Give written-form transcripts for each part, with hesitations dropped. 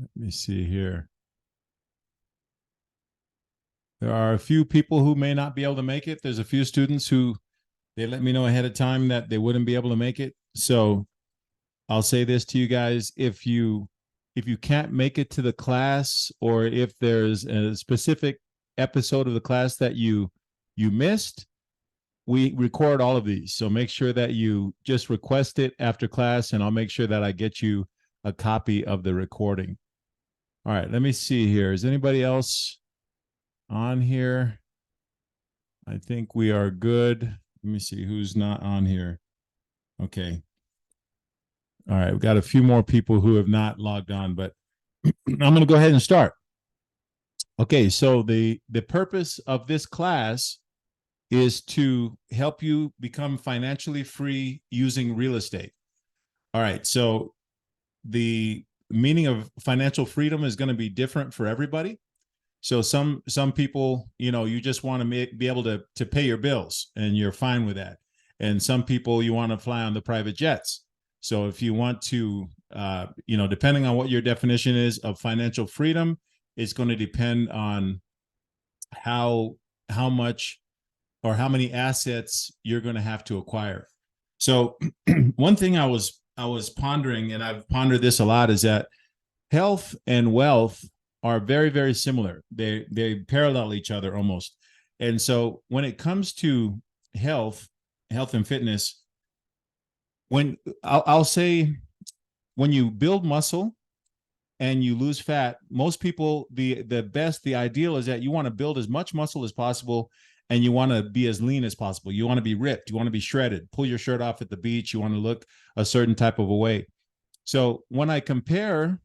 Let me see here. There are a few people who may not be able to make it. There's a few students who they let me know ahead of time that they wouldn't be able to make it. So I'll say this to you guys: if you can't make it to the class, or if there's a specific episode of the class that you missed, we record all of these. So make sure that you just request it after class, and I'll make sure that I get you a copy of the recording. All right, let me see here. Is anybody else on here? I think we are good. Let me see who's not on here. Okay. All right, we've got a few more people who have not logged on, but I'm going to go ahead and start. Okay, so the purpose of this class is to help you become financially free using real estate. All right, so the meaning of financial freedom is going to be different for everybody. So some people, you just want to be able to pay your bills, and you're fine with that. And some people, you want to fly on the private jets. So if you want to, depending on what your definition is of financial freedom, it's going to depend on how much or how many assets you're going to have to acquire. So one thing I was pondering, and I've pondered this a lot, is that health and wealth are very, very similar. They parallel each other almost. And so when it comes to health and fitness, when I'll say, when you build muscle and you lose fat, most people, the ideal is that you want to build as much muscle as possible, and you want to be as lean as possible. You want to be ripped. You want to be shredded. Pull your shirt off at the beach. You want to look a certain type of a way. So when I compare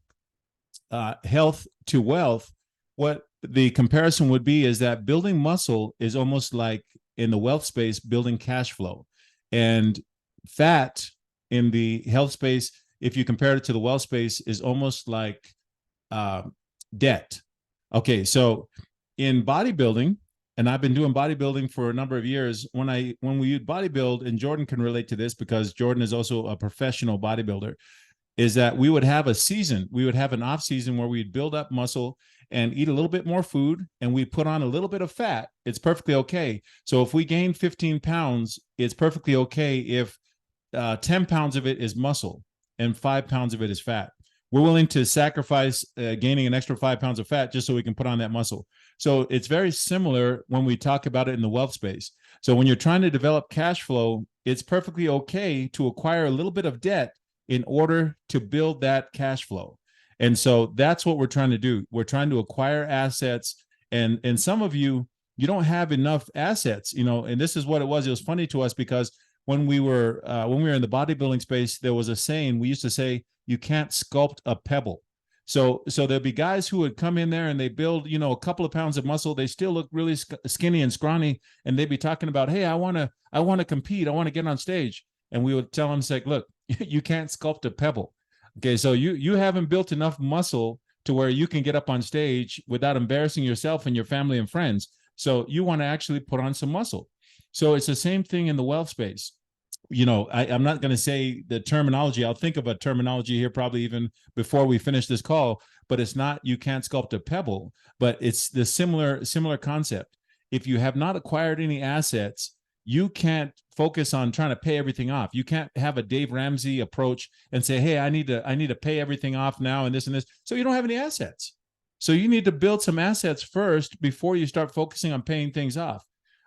health to wealth, what the comparison would be is that building muscle is almost like, in the wealth space, building cash flow. And fat in the health space, if you compare it to the wealth space, is almost like debt. Okay, so in bodybuilding, and I've been doing bodybuilding for a number of years, when we bodybuild, and Jordan can relate to this because Jordan is also a professional bodybuilder, is that we would have a season, we would have an off season where we'd build up muscle and eat a little bit more food, and we put on a little bit of fat. It's perfectly okay. So if we gain 15 pounds, it's perfectly okay if 10 pounds of it is muscle and 5 pounds of it is fat. We're willing to sacrifice gaining an extra 5 pounds of fat just so we can put on that muscle. So it's very similar when we talk about it in the wealth space. So when you're trying to develop cash flow, it's perfectly okay to acquire a little bit of debt in order to build that cash flow. And so that's what we're trying to do. We're trying to acquire assets. And some of you don't have enough assets, and this is what it was. It was funny to us because when we were in the bodybuilding space, there was a saying we used to say, you can't sculpt a pebble. So there'd be guys who would come in there and they build, a couple of pounds of muscle. They still look really skinny and scrawny. And they'd be talking about, hey, I want to compete. I want to get on stage. And we would tell them, say, look, you can't sculpt a pebble. Okay, so you haven't built enough muscle to where you can get up on stage without embarrassing yourself and your family and friends. So you want to actually put on some muscle. So it's the same thing in the wealth space. I'm not going to say the terminology. I'll think of a terminology here probably even before we finish this call, but it's not, you can't sculpt a pebble, but it's the similar concept. If you have not acquired any assets, you can't focus on trying to pay everything off. You can't have a Dave Ramsey approach and say, hey, I need to pay everything off now and this and this. So you don't have any assets. So you need to build some assets first before you start focusing on paying things off.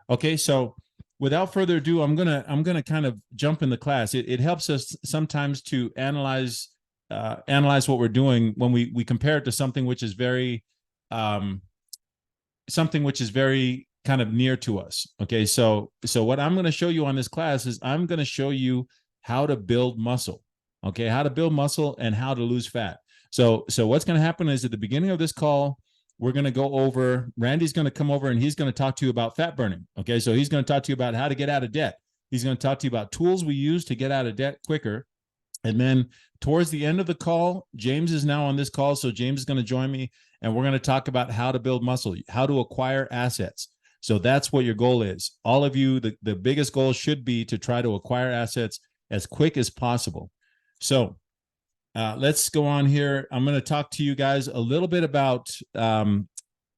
Okay, so without further ado, I'm gonna kind of jump in the class. It helps us sometimes to analyze what we're doing when we compare it to something which is very kind of near to us. Okay, so what I'm going to show you on this class is I'm going to show you how to build muscle. Okay, how to build muscle and how to lose fat. So what's going to happen is at the beginning of this call, we're going to go over, Randy's going to come over and he's going to talk to you about fat burning. Okay, so he's going to talk to you about how to get out of debt. He's going to talk to you about tools we use to get out of debt quicker. And then towards the end of the call, James is now on this call. So James is going to join me and we're going to talk about how to build muscle, how to acquire assets. So that's what your goal is. All of you, the biggest goal should be to try to acquire assets as quick as possible. So Let's go on here. I'm going to talk to you guys a little bit about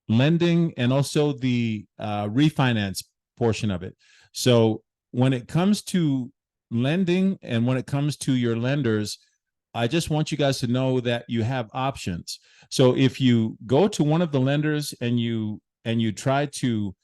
lending and also the refinance portion of it. So when it comes to lending and when it comes to your lenders, I just want you guys to know that you have options. So if you go to one of the lenders and you try to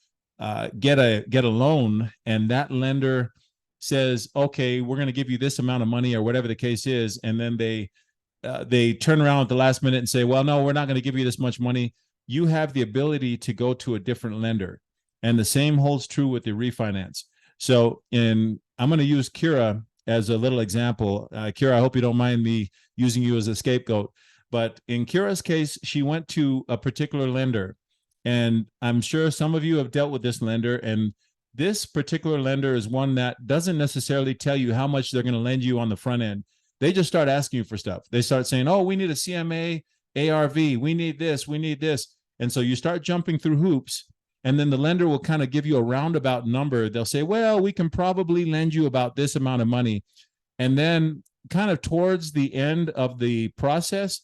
get a loan, and that lender says, okay, we're going to give you this amount of money or whatever the case is, and then they turn around at the last minute and say, well, no, we're not going to give you this much money. You have the ability to go to a different lender. And the same holds true with the refinance. So I'm going to use Kira as a little example. Kira, I hope you don't mind me using you as a scapegoat. But in Kira's case, she went to a particular lender. And I'm sure some of you have dealt with this lender. And this particular lender is one that doesn't necessarily tell you how much they're going to lend you on the front end. They just start asking you for stuff. They start saying, oh, we need a CMA, ARV, we need this, we need this. And so you start jumping through hoops, and then the lender will kind of give you a roundabout number. They'll say, well, we can probably lend you about this amount of money. And then kind of towards the end of the process,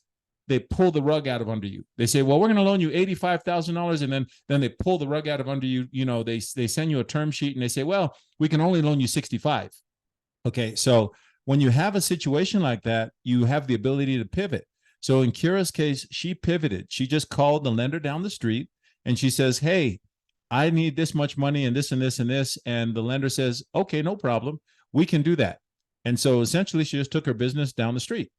they pull the rug out of under you. They say, well, we're going to loan you $85,000. And then they pull the rug out of under you. You know, they send you a term sheet and they say, well, we can only loan you 65. Okay. So when you have a situation like that, you have the ability to pivot. So in Kira's case, she pivoted. She just called the lender down the street and she says, hey, I need this much money and this and this and this. And the lender says, okay, no problem. We can do that. And so essentially she just took her business down the street.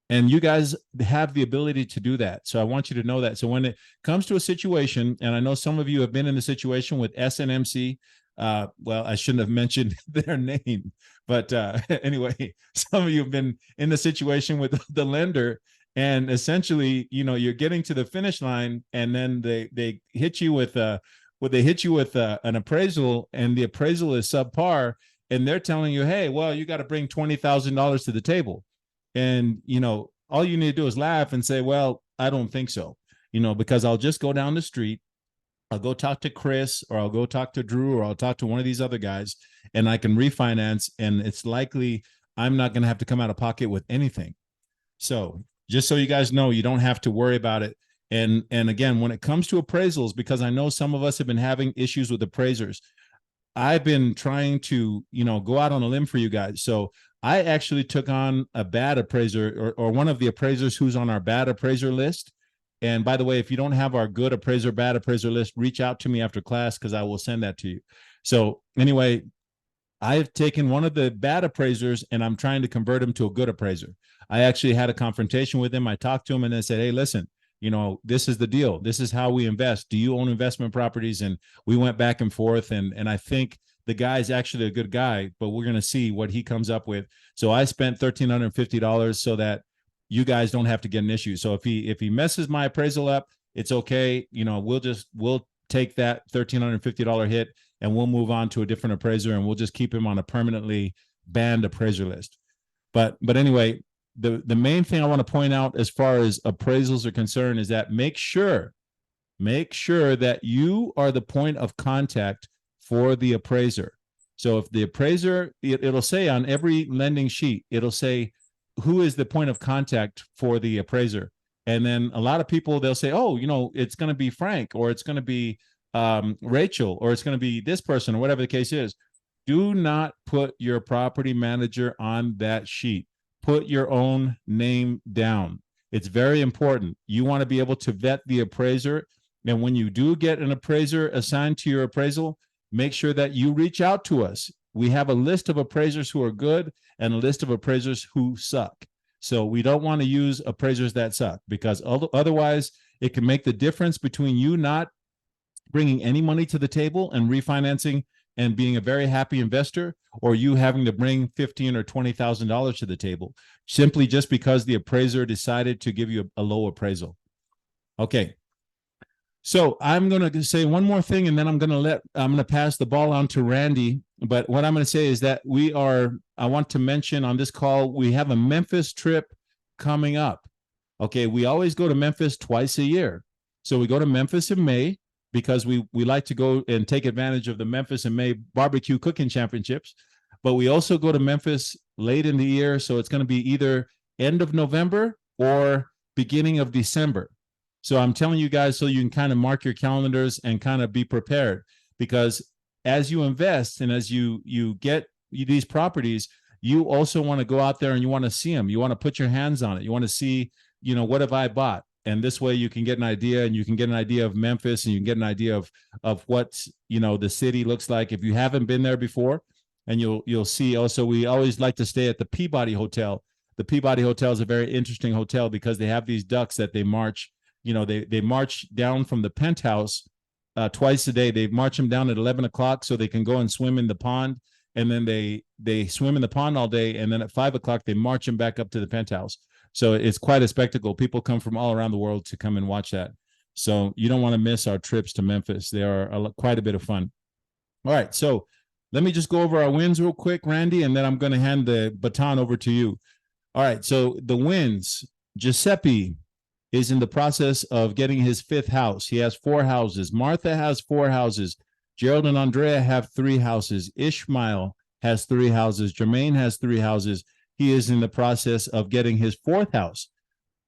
And you guys have the ability to do that. So I want you to know that. So when it comes to a situation, and I know some of you have been in the situation with SNMC, well, I shouldn't have mentioned their name, but anyway, some of you have been in the situation with the lender, and essentially, you know, you're getting to the finish line, and then they hit you with an appraisal, and the appraisal is subpar, and they're telling you, hey, well, you got to bring $20,000 to the table. And, you know, all you need to do is laugh and say, well, I don't think so, you know, because I'll just go down the street. I'll go talk to Chris, or I'll go talk to Drew, or I'll talk to one of these other guys, and I can refinance. And it's likely I'm not going to have to come out of pocket with anything. So just so you guys know, you don't have to worry about it. And again, when it comes to appraisals, because I know some of us have been having issues with appraisers, I've been trying to, you know, go out on a limb for you guys. So I actually took on a bad appraiser, or one of the appraisers who's on our bad appraiser list. And by the way, if you don't have our good appraiser, bad appraiser list, reach out to me after class because I will send that to you. So anyway, I've taken one of the bad appraisers and I'm trying to convert him to a good appraiser. I actually had a confrontation with him. I talked to him and then said, hey, listen, you know, this is the deal. This is how we invest. Do you own investment properties? And we went back and forth. And I think the guy's actually a good guy, but we're going to see what he comes up with. So I spent $1,350 so that you guys don't have to get an issue. So if he messes my appraisal up, it's okay. You know, we'll take that $1,350 hit and we'll move on to a different appraiser, and we'll just keep him on a permanently banned appraiser list. But anyway, the main thing I want to point out as far as appraisals are concerned is that make sure that you are the point of contact for the appraiser. So if the appraiser, it'll say on every lending sheet, it'll say who is the point of contact for the appraiser. And then a lot of people, they'll say, oh, you know, it's going to be Frank, or it's going to be Rachel, or it's going to be this person, or whatever the case is. Do not put your property manager on that sheet. Put your own name down. It's very important. You want to be able to vet the appraiser. And when you do get an appraiser assigned to your appraisal, make sure that you reach out to us. We have a list of appraisers who are good and a list of appraisers who suck. So we don't want to use appraisers that suck, because otherwise it can make the difference between you not bringing any money to the table and refinancing and being a very happy investor, or you having to bring $15,000 or $20,000 to the table simply just because the appraiser decided to give you a low appraisal. Okay. So I'm going to say one more thing, and then I'm going to pass the ball on to Randy. But what I'm going to say is that I want to mention on this call, we have a Memphis trip coming up. Okay. We always go to Memphis twice a year. So we go to Memphis in May, because we like to go and take advantage of the Memphis and May barbecue cooking championships. But we also go to Memphis late in the year. So it's going to be either end of November or beginning of December. So I'm telling you guys so you can kind of mark your calendars and kind of be prepared, because as you invest and as you get these properties, you also want to go out there and you want to see them. You want to put your hands on it. You want to see, what have I bought? And this way you can get an idea, and you can get an idea of Memphis, and you can get an idea of what, the city looks like if you haven't been there before. And you'll see also, we always like to stay at the Peabody Hotel. The Peabody Hotel is a very interesting hotel because they have these ducks that they march, they march down from the penthouse twice a day. They march them down at 11 o'clock so they can go and swim in the pond. And then they swim in the pond all day. And then at 5 o'clock, they march them back up to the penthouse. So it's quite a spectacle. People come from all around the world to come and watch that. So you don't want to miss our trips to Memphis. They are quite a bit of fun. All right. So let me just go over our wins real quick, Randy, and then I'm going to hand the baton over to you. All right. So the wins, Giuseppe is in the process of getting his 5th house. He has 4 houses. Martha has 4 houses. Gerald and Andrea have 3 houses. Ishmael has 3 houses. Jermaine has 3 houses. He is in the process of getting his 4th house.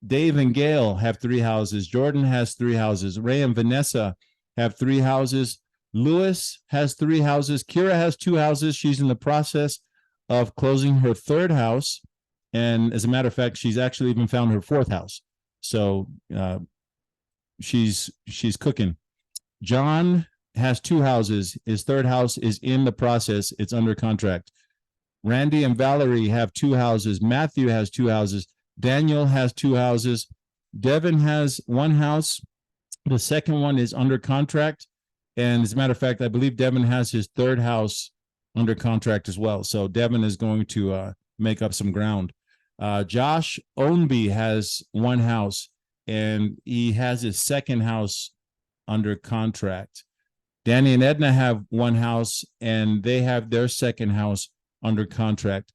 Dave and Gail have 3 houses. Jordan has 3 houses. Ray and Vanessa have 3 houses. Lewis has 3 houses. Kira has 2 houses. She's in the process of closing her 3rd house. And as a matter of fact, she's actually even found her 4th house. So she's cooking. John has 2 houses. His 3rd house is in the process. It's under contract. Randy and Valerie have 2 houses. Matthew has 2 houses. Daniel has 2 houses. Devin has 1 house. The 2nd one is under contract. And as a matter of fact, I believe Devin has his 3rd house under contract as well. So Devin is going to make up some ground. Josh Ownby has 1 house, and he has his 2nd house under contract. Danny and Edna have 1 house, and they have their 2nd house under contract.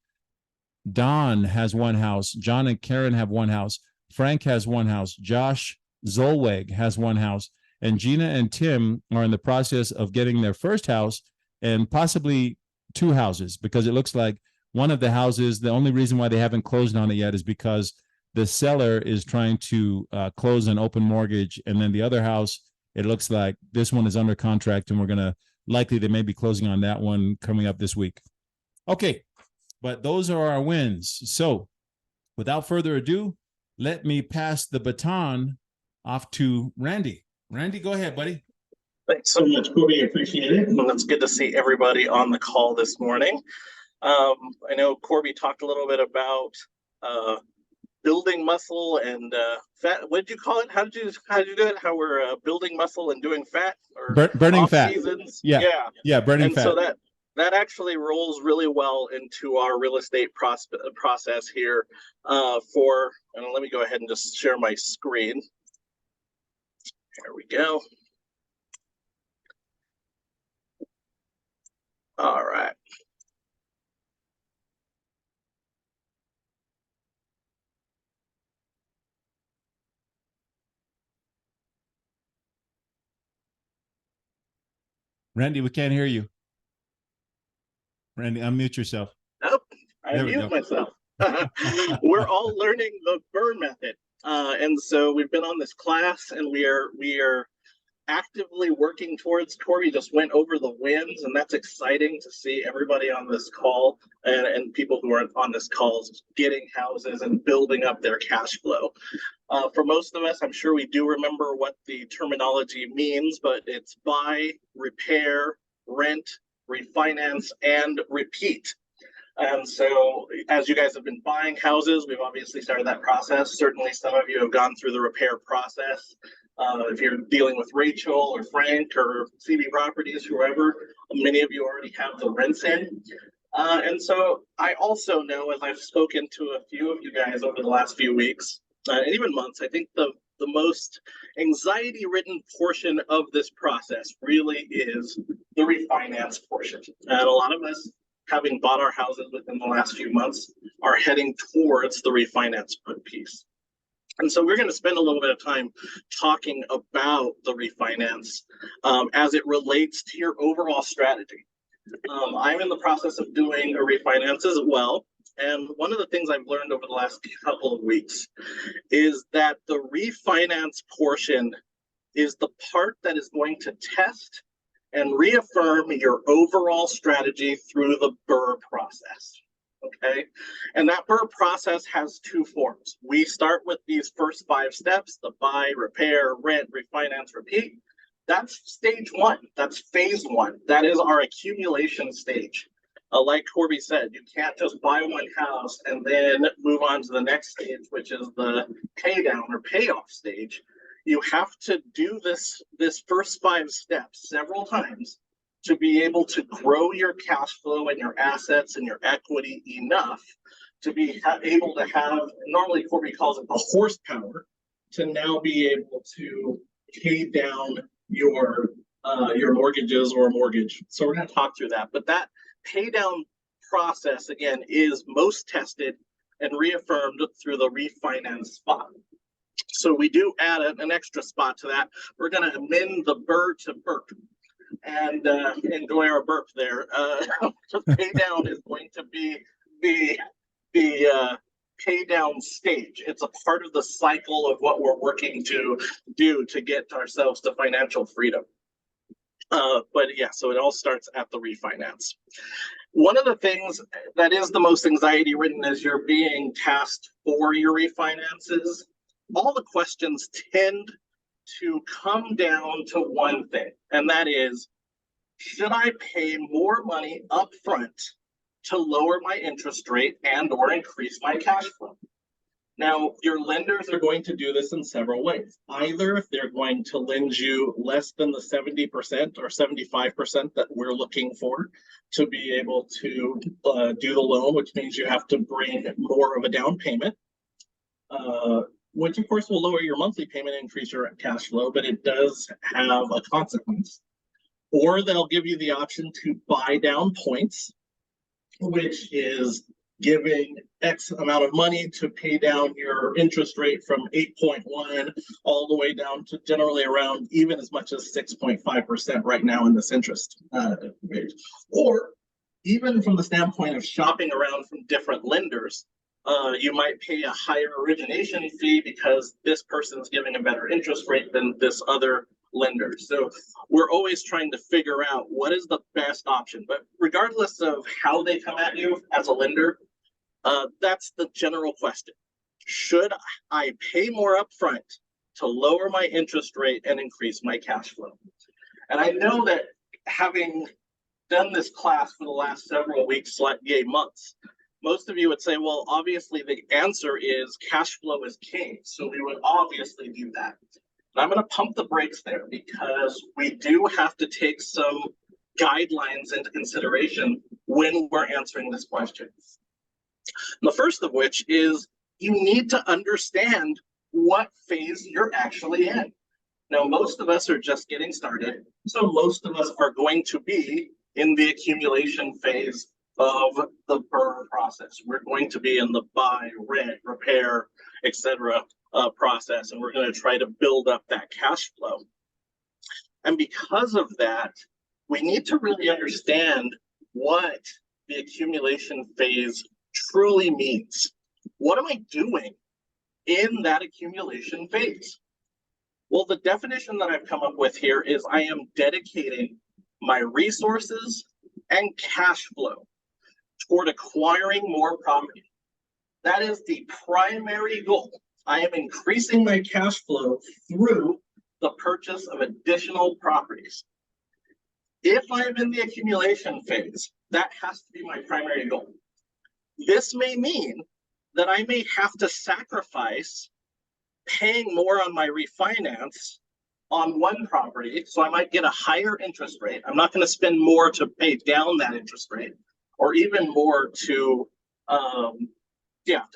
Don has 1 house. John and Karen have 1 house. Frank has 1 house. Josh Zolweg has 1 house. And Gina and Tim are in the process of getting their 1st house and possibly 2 houses, because it looks like one of the houses, the only reason why they haven't closed on it yet is because the seller is trying to close an open mortgage. And then the other house, it looks like this one is under contract, and we're going to likely they may be closing on that one coming up this week. Okay, but those are our wins. So without further ado, let me pass the baton off to Randy. Randy, go ahead, buddy. Thanks so much, Korbie. I appreciate it. And it's good to see everybody on the call this morning. I know Korbie talked a little bit about building muscle and fat. What did you call it? How did you do it? How we're building muscle and doing fat, or burning fat? Seasons? Yeah, burning fat. So that actually rolls really well into our real estate process here. And let me go ahead and just share my screen. Here we go. All right. Randy, we can't hear you. Randy, unmute yourself. Oh, I mute myself. We're all learning the BRRRR method. And so we've been on this class, and we are actively working towards. Korbie just went over the wins, and that's exciting to see everybody on this call and people who are on this call getting houses and building up their cash flow. For most of us, I'm sure we do remember what the terminology means, but it's buy, repair, rent, refinance, and repeat. And so as you guys have been buying houses, we've obviously started that process. Certainly some of you have gone through the repair process. If you're dealing with Rachel or Frank or CB Properties, whoever, many of you already have the rents in. And so I also know, as I've spoken to a few of you guys over the last few weeks, and even months, I think the most anxiety-ridden portion of this process really is the refinance portion. And a lot of us, having bought our houses within the last few months, are heading towards the refinance piece. And so we're going to spend a little bit of time talking about the refinance as it relates to your overall strategy. I'm in the process of doing a refinance as well. And one of the things I've learned over the last couple of weeks is that the refinance portion is the part that is going to test and reaffirm your overall strategy through the BRRRR process. Okay, and that BRRRR process has two forms. We start with these first 5 steps: the buy, repair, rent, refinance, repeat. That's stage 1. That's phase 1. That is our accumulation stage. Like Korbie said, you can't just buy one house and then move on to the next stage, which is the pay down or payoff stage. You have to do this first 5 steps several times to be able to grow your cash flow and your assets and your equity enough to be able to have, normally Korbie calls it the horsepower, to now be able to pay down your mortgages or mortgage. So we're going to talk through that. But that pay down process, again, is most tested and reaffirmed through the refinance spot. So we do add an extra spot to that. We're going to amend the BRRRR to burp and enjoy our burp there. The pay down is going to be the pay down stage. It's a part of the cycle of what we're working to do to get ourselves to financial freedom. But yeah, so it all starts at the refinance. One of the things that is the most anxiety ridden as you're being tasked for your refinances, all the questions tend to come down to one thing, and that is, should I pay more money up front to lower my interest rate and or increase my cash flow? Now, your lenders are going to do this in several ways. Either if they're going to lend you less than the 70% or 75% that we're looking for to be able to do the loan, which means you have to bring more of a down payment, which of course will lower your monthly payment and increase your cash flow, but it does have a consequence. Or they'll give you the option to buy down points, which is giving X amount of money to pay down your interest rate from 8.1 all the way down to generally around even as much as 6.5% right now in this interest rate. Or even from the standpoint of shopping around from different lenders, you might pay a higher origination fee because this person's giving a better interest rate than this other lender. So we're always trying to figure out what is the best option. But regardless of how they come at you as a lender, that's the general question. Should I pay more upfront to lower my interest rate and increase my cash flow? And I know that having done this class for the last several weeks, yay, months, most of you would say, well, obviously the answer is cash flow is king. So we would obviously do that. And I'm going to pump the brakes there because we do have to take some guidelines into consideration when we're answering this question. The first of which is you need to understand what phase you're actually in. Now, most of us are just getting started. So most of us are going to be in the accumulation phase of the BRRRR process. We're going to be in the buy, rent, repair, etc. Process, and we're going to try to build up that cash flow. And because of that, we need to really understand what the accumulation phase truly means. What am I doing in that accumulation phase? Well, the definition that I've come up with here is I am dedicating my resources and cash flow toward acquiring more property. That is the primary goal. I am increasing my cash flow through the purchase of additional properties. If I am in the accumulation phase, that has to be my primary goal. This may mean that I may have to sacrifice paying more on my refinance on one property, so I might get a higher interest rate. I'm not going to spend more to pay down that interest rate, or even more to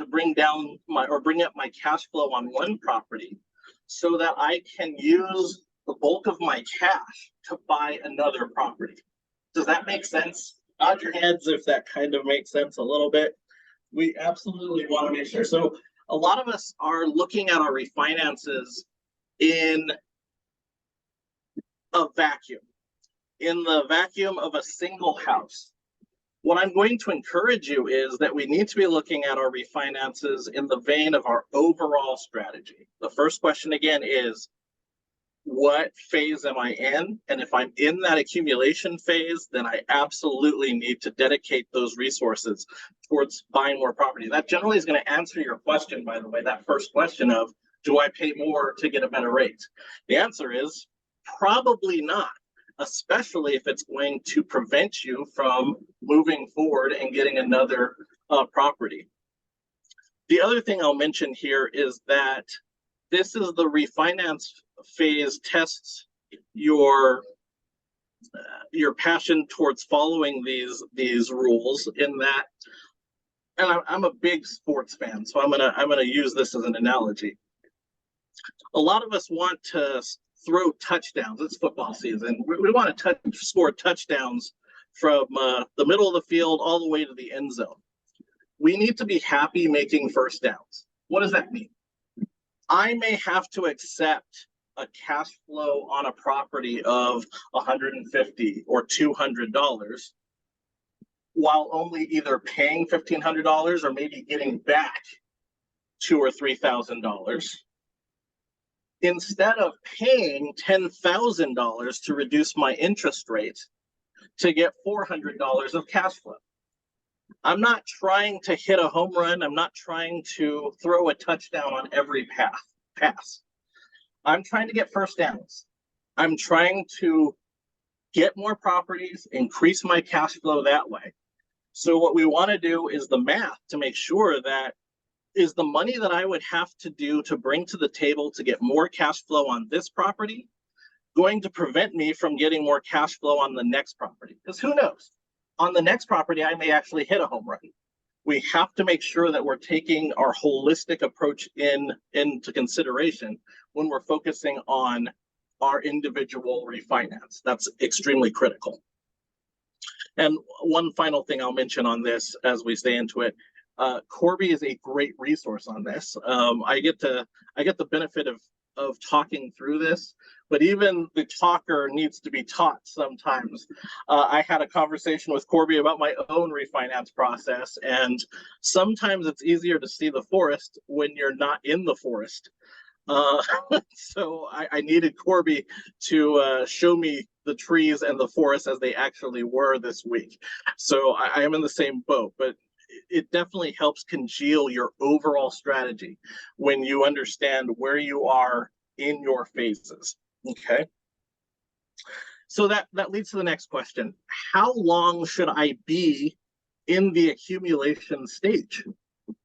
bring down bring up my cash flow on one property so that I can use the bulk of my cash to buy another property. Does that make sense? Nod your heads if that kind of makes sense a little bit. We absolutely want to make sure. So a lot of us are looking at our refinances in a vacuum, in the vacuum of a single house. What I'm going to encourage you is that we need to be looking at our refinances in the vein of our overall strategy. The first question again is, what phase am I in? And if I'm in that accumulation phase, then I absolutely need to dedicate those resources towards buying more property. That generally is going to answer your question, by the way, that first question of, do I pay more to get a better rate? The answer is probably not, especially if it's going to prevent you from moving forward and getting another property. The other thing I'll mention here is that this is the refinance phase tests your passion towards following these rules. In that, and I'm a big sports fan, so I'm gonna use this as an analogy. A lot of us want to throw touchdowns. It's football season. We want to score touchdowns from the middle of the field all the way to the end zone. We need to be happy making first downs. What does that mean? I may have to accept a cash flow on a property of $150 or $200 while only either paying $1,500 or maybe getting back $2,000 or $3,000 instead of paying $10,000 to reduce my interest rate to get $400 of cash flow. I'm not trying to hit a home run. I'm not trying to throw a touchdown on every pass. I'm trying to get first downs. I'm trying to get more properties, increase my cash flow that way. So what we want to do is the math to make sure that is the money that I would have to do to bring to the table to get more cash flow on this property going to prevent me from getting more cash flow on the next property? Because who knows? On the next property, I may actually hit a home run. We have to make sure that we're taking our holistic approach into consideration when we're focusing on our individual refinance. That's extremely critical. And one final thing I'll mention on this as we stay into it, Korbie is a great resource on this. I get the benefit of talking through this, but even the talker needs to be taught sometimes. I had a conversation with Korbie about my own refinance process, and sometimes it's easier to see the forest when you're not in the forest. So I needed Korbie to show me the trees and the forest as they actually were this week. So I am in the same boat, but it definitely helps congeal your overall strategy when you understand where you are in your phases. Okay. So that leads to the next question. How long should I be in the accumulation stage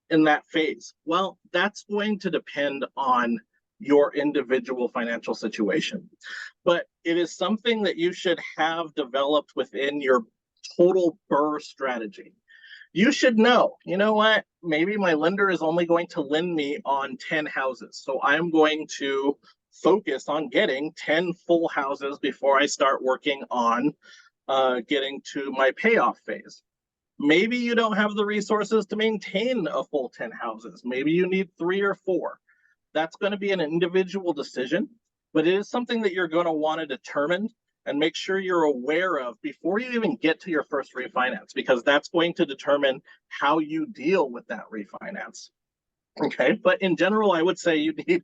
in that phase? Well, that's going to depend on your individual financial situation. But it is something that you should have developed within your total BRRRR strategy. You should know, you know what, maybe my lender is only going to lend me on 10 houses. So I'm going to focus on getting 10 full houses before I start working on getting to my payoff phase. Maybe you don't have the resources to maintain a full 10 houses. Maybe you need 3 or 4. That's going to be an individual decision, but it is something that you're going to want to determine and make sure you're aware of before you even get to your first refinance, because that's going to determine how you deal with that refinance. Okay, but in general, I would say you need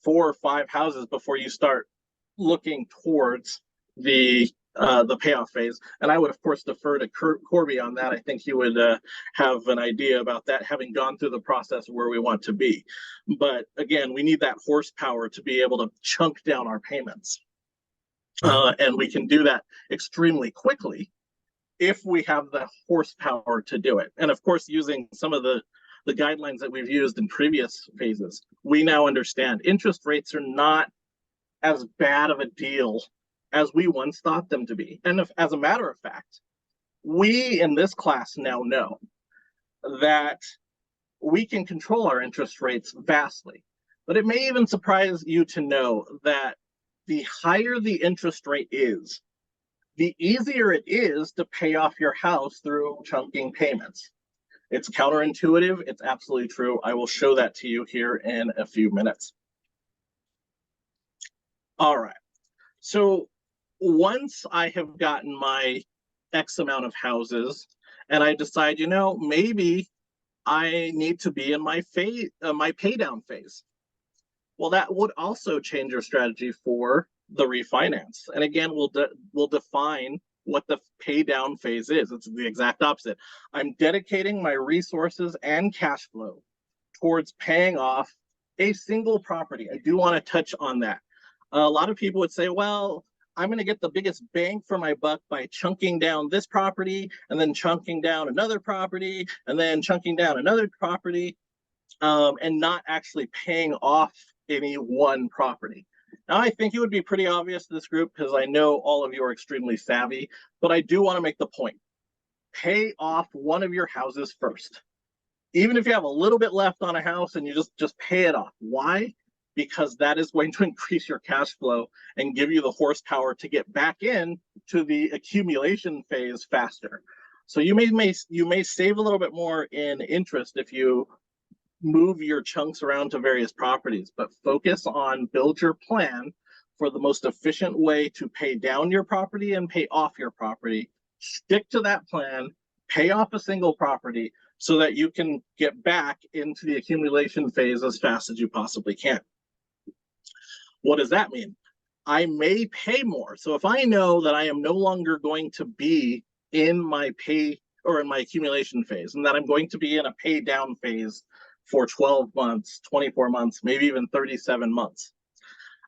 4 or 5 houses before you start looking towards the payoff phase. And I would, of course, defer to Korbie on that. I think he would have an idea about that, having gone through the process where we want to be. But again, we need that horsepower to be able to chunk down our payments. And we can do that extremely quickly if we have the horsepower to do it. And of course, using some of the guidelines that we've used in previous phases, we now understand interest rates are not as bad of a deal as we once thought them to be. And if, as a matter of fact, we in this class now know that we can control our interest rates vastly. But it may even surprise you to know that the higher the interest rate is, the easier it is to pay off your house through chunking payments. It's counterintuitive. It's absolutely true. I will show that to you here in a few minutes. All right. So once I have gotten my X amount of houses and I decide, maybe I need to be in my pay down phase. Well, that would also change your strategy for the refinance. And again, we'll define what the pay down phase is. It's the exact opposite. I'm dedicating my resources and cash flow towards paying off a single property. I do want to touch on that. A lot of people would say, well, I'm going to get the biggest bang for my buck by chunking down this property and then chunking down another property and then chunking down another property, and not actually paying off any one property. Now, I think it would be pretty obvious to this group because I know all of you are extremely savvy, but I do want to make the point. Pay off one of your houses first. Even if you have a little bit left on a house and you just pay it off. Why? Because that is going to increase your cash flow and give you the horsepower to get back in to the accumulation phase faster. So you may save a little bit more in interest if you move your chunks around to various properties, but focus on build your plan for the most efficient way to pay down your property and pay off your property. Stick to that plan, pay off a single property so that you can get back into the accumulation phase as fast as you possibly can. What does that mean? I may pay more. So if I know that I am no longer going to be in my pay or in my accumulation phase and that I'm going to be in a pay down phase for 12 months, 24 months, maybe even 37 months,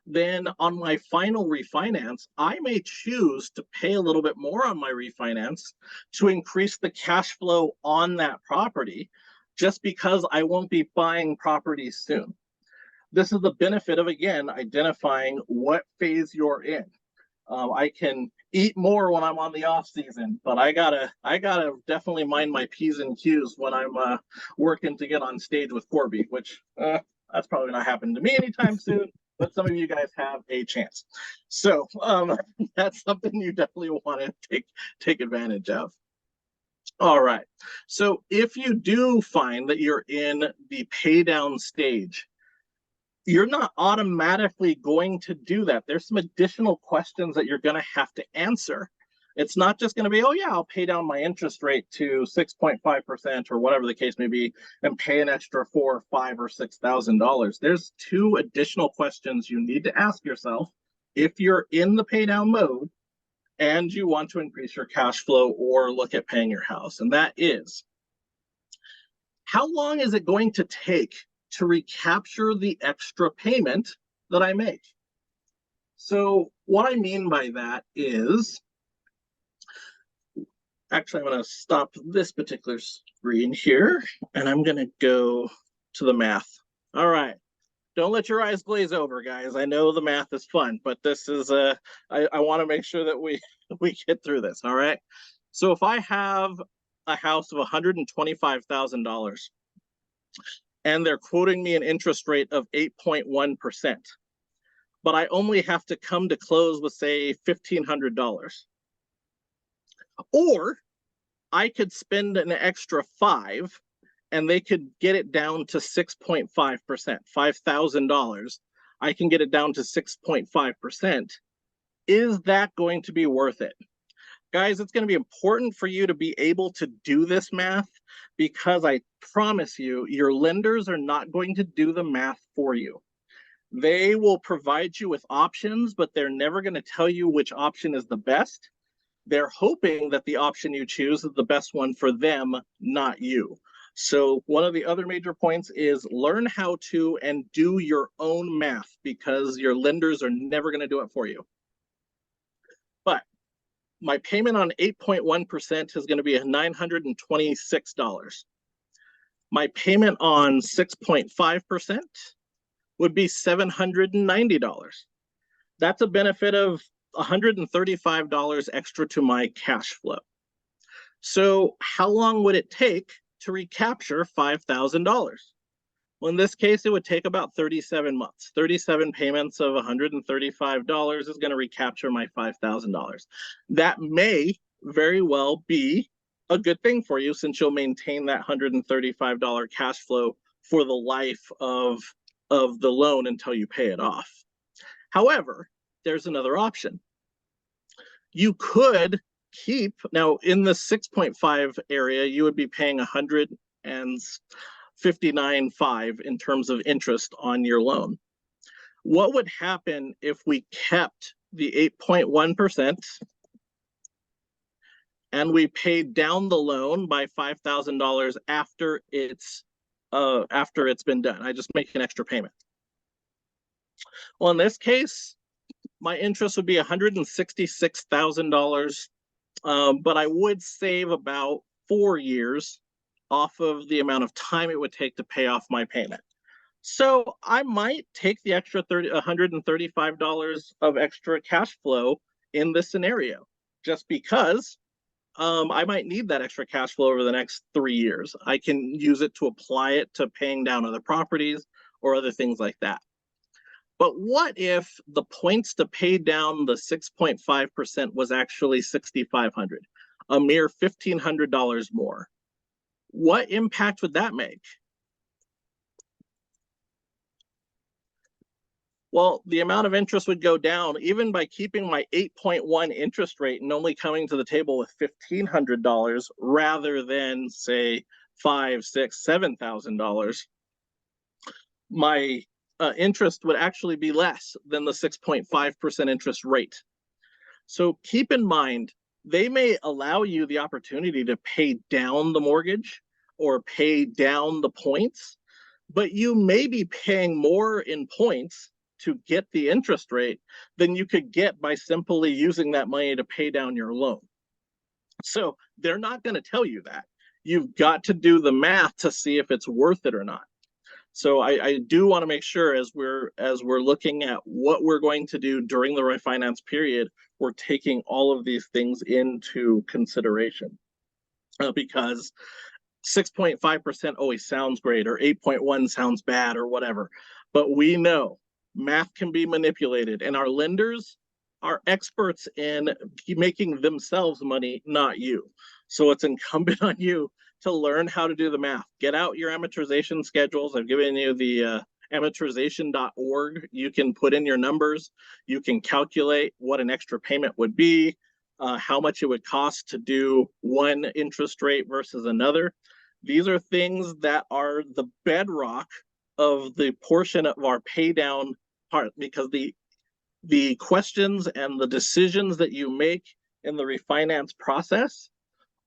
then on my final refinance, I may choose to pay a little bit more on my refinance to increase the cash flow on that property, just because I won't be buying properties soon. This is the benefit of, again, identifying what phase you're in. I can eat more when I'm on the off season, but I gotta definitely mind my P's and Q's when I'm working to get on stage with Korbie, which that's probably not happening to me anytime soon, but some of you guys have a chance. So that's something you definitely want to take advantage of. All right. So if you do find that you're in the pay down stage, you're not automatically going to do that. There's some additional questions that you're going to have to answer. It's not just going to be, oh yeah, I'll pay down my interest rate to 6.5% or whatever the case may be and pay an extra $4,000, $5,000, or $6,000. There's two additional questions you need to ask yourself if you're in the pay down mode and you want to increase your cash flow or look at paying your house. And that is, how long is it going to take to recapture the extra payment that I make? So what I mean by that is, actually, I'm going to stop this particular screen here, and I'm going to go to the math. All right. Don't let your eyes glaze over, guys. I know the math is fun, but this is I want to make sure that we get through this. All right. So if I have a house of $125,000 and they're quoting me an interest rate of 8.1%, but I only have to come to close with, say, $1,500. Or I could spend an extra $5,000 and they could get it down to 6.5%, $5,000. I can get it down to 6.5%. Is that going to be worth it? Guys, it's going to be important for you to be able to do this math, because I promise you, your lenders are not going to do the math for you. They will provide you with options, but they're never going to tell you which option is the best. They're hoping that the option you choose is the best one for them, not you. So one of the other major points is learn how to and do your own math, because your lenders are never going to do it for you. But my payment on 8.1% is going to be $926. My payment on 6.5% would be $790. That's a benefit of $135 extra to my cash flow. So how long would it take to recapture $5,000? Well, in this case, it would take about 37 months. 37 payments of $135 is going to recapture my $5,000. That may very well be a good thing for you, since you'll maintain that $135 cash flow for the life of the loan until you pay it off. However, there's another option. You could keep, now in the 6.5 area, you would be paying 159.5 in terms of interest on your loan. What would happen if we kept the 8.1% and we paid down the loan by $5,000 after it's been done? I just make an extra payment. Well, in this case, my interest would be $166,000, but I would save about 4 years off of the amount of time it would take to pay off my payment. So I might take the extra $135 of extra cash flow in this scenario, just because I might need that extra cash flow over the next 3 years. I can use it to apply it to paying down other properties or other things like that. But what if the points to pay down the 6.5% was actually $6,500, a mere $1,500 more? What impact would that make? Well, the amount of interest would go down even by keeping my 8.1 interest rate and only coming to the table with $1,500 rather than, say, $5,000, $6,000, $7,000. My interest would actually be less than the 6.5% interest rate. So keep in mind, they may allow you the opportunity to pay down the mortgage or pay down the points, but you may be paying more in points to get the interest rate than you could get by simply using that money to pay down your loan. So they're not going to tell you that. You've got to do the math to see if it's worth it or not. So I do want to make sure as we're looking at what we're going to do during the refinance period, we're taking all of these things into consideration, because 6.5% always sounds great, or 8.1 sounds bad, or whatever. But we know math can be manipulated, and our lenders are experts in making themselves money, not you. So it's incumbent on you to learn how to do the math. Get out your amortization schedules. I've given you the amortization.org. You can put in your numbers. You can calculate what an extra payment would be, how much it would cost to do one interest rate versus another. These are things that are the bedrock of the portion of our pay down part, because the questions and the decisions that you make in the refinance process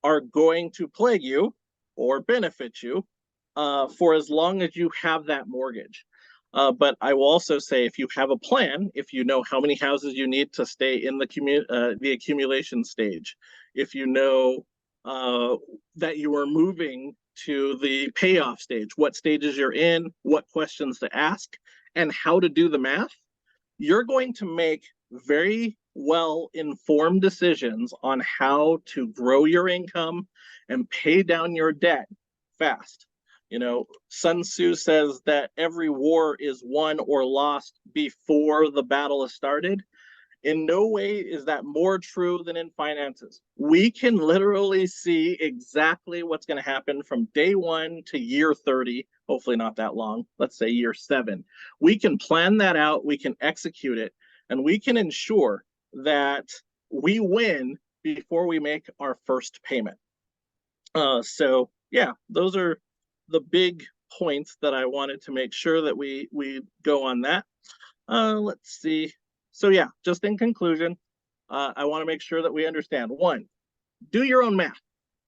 are going to plague you or benefit you for as long as you have that mortgage. But I will also say, if you have a plan, if you know how many houses you need to stay in the accumulation stage, if you know that you are moving to the payoff stage, what stages you're in, what questions to ask, and how to do the math, you're going to make very well-informed decisions on how to grow your income and pay down your debt fast. You know, Sun Tzu says that every war is won or lost before the battle is started. In no way is that more true than in finances. We can literally see exactly what's going to happen from day 1 to year 30, hopefully not that long, let's say year 7. We can plan that out, we can execute it, and we can ensure that we win before we make our first payment. So yeah, those are the big points that I wanted to make sure that we go on that. Let's see. So yeah, just in conclusion, I want to make sure that we understand. 1, do your own math.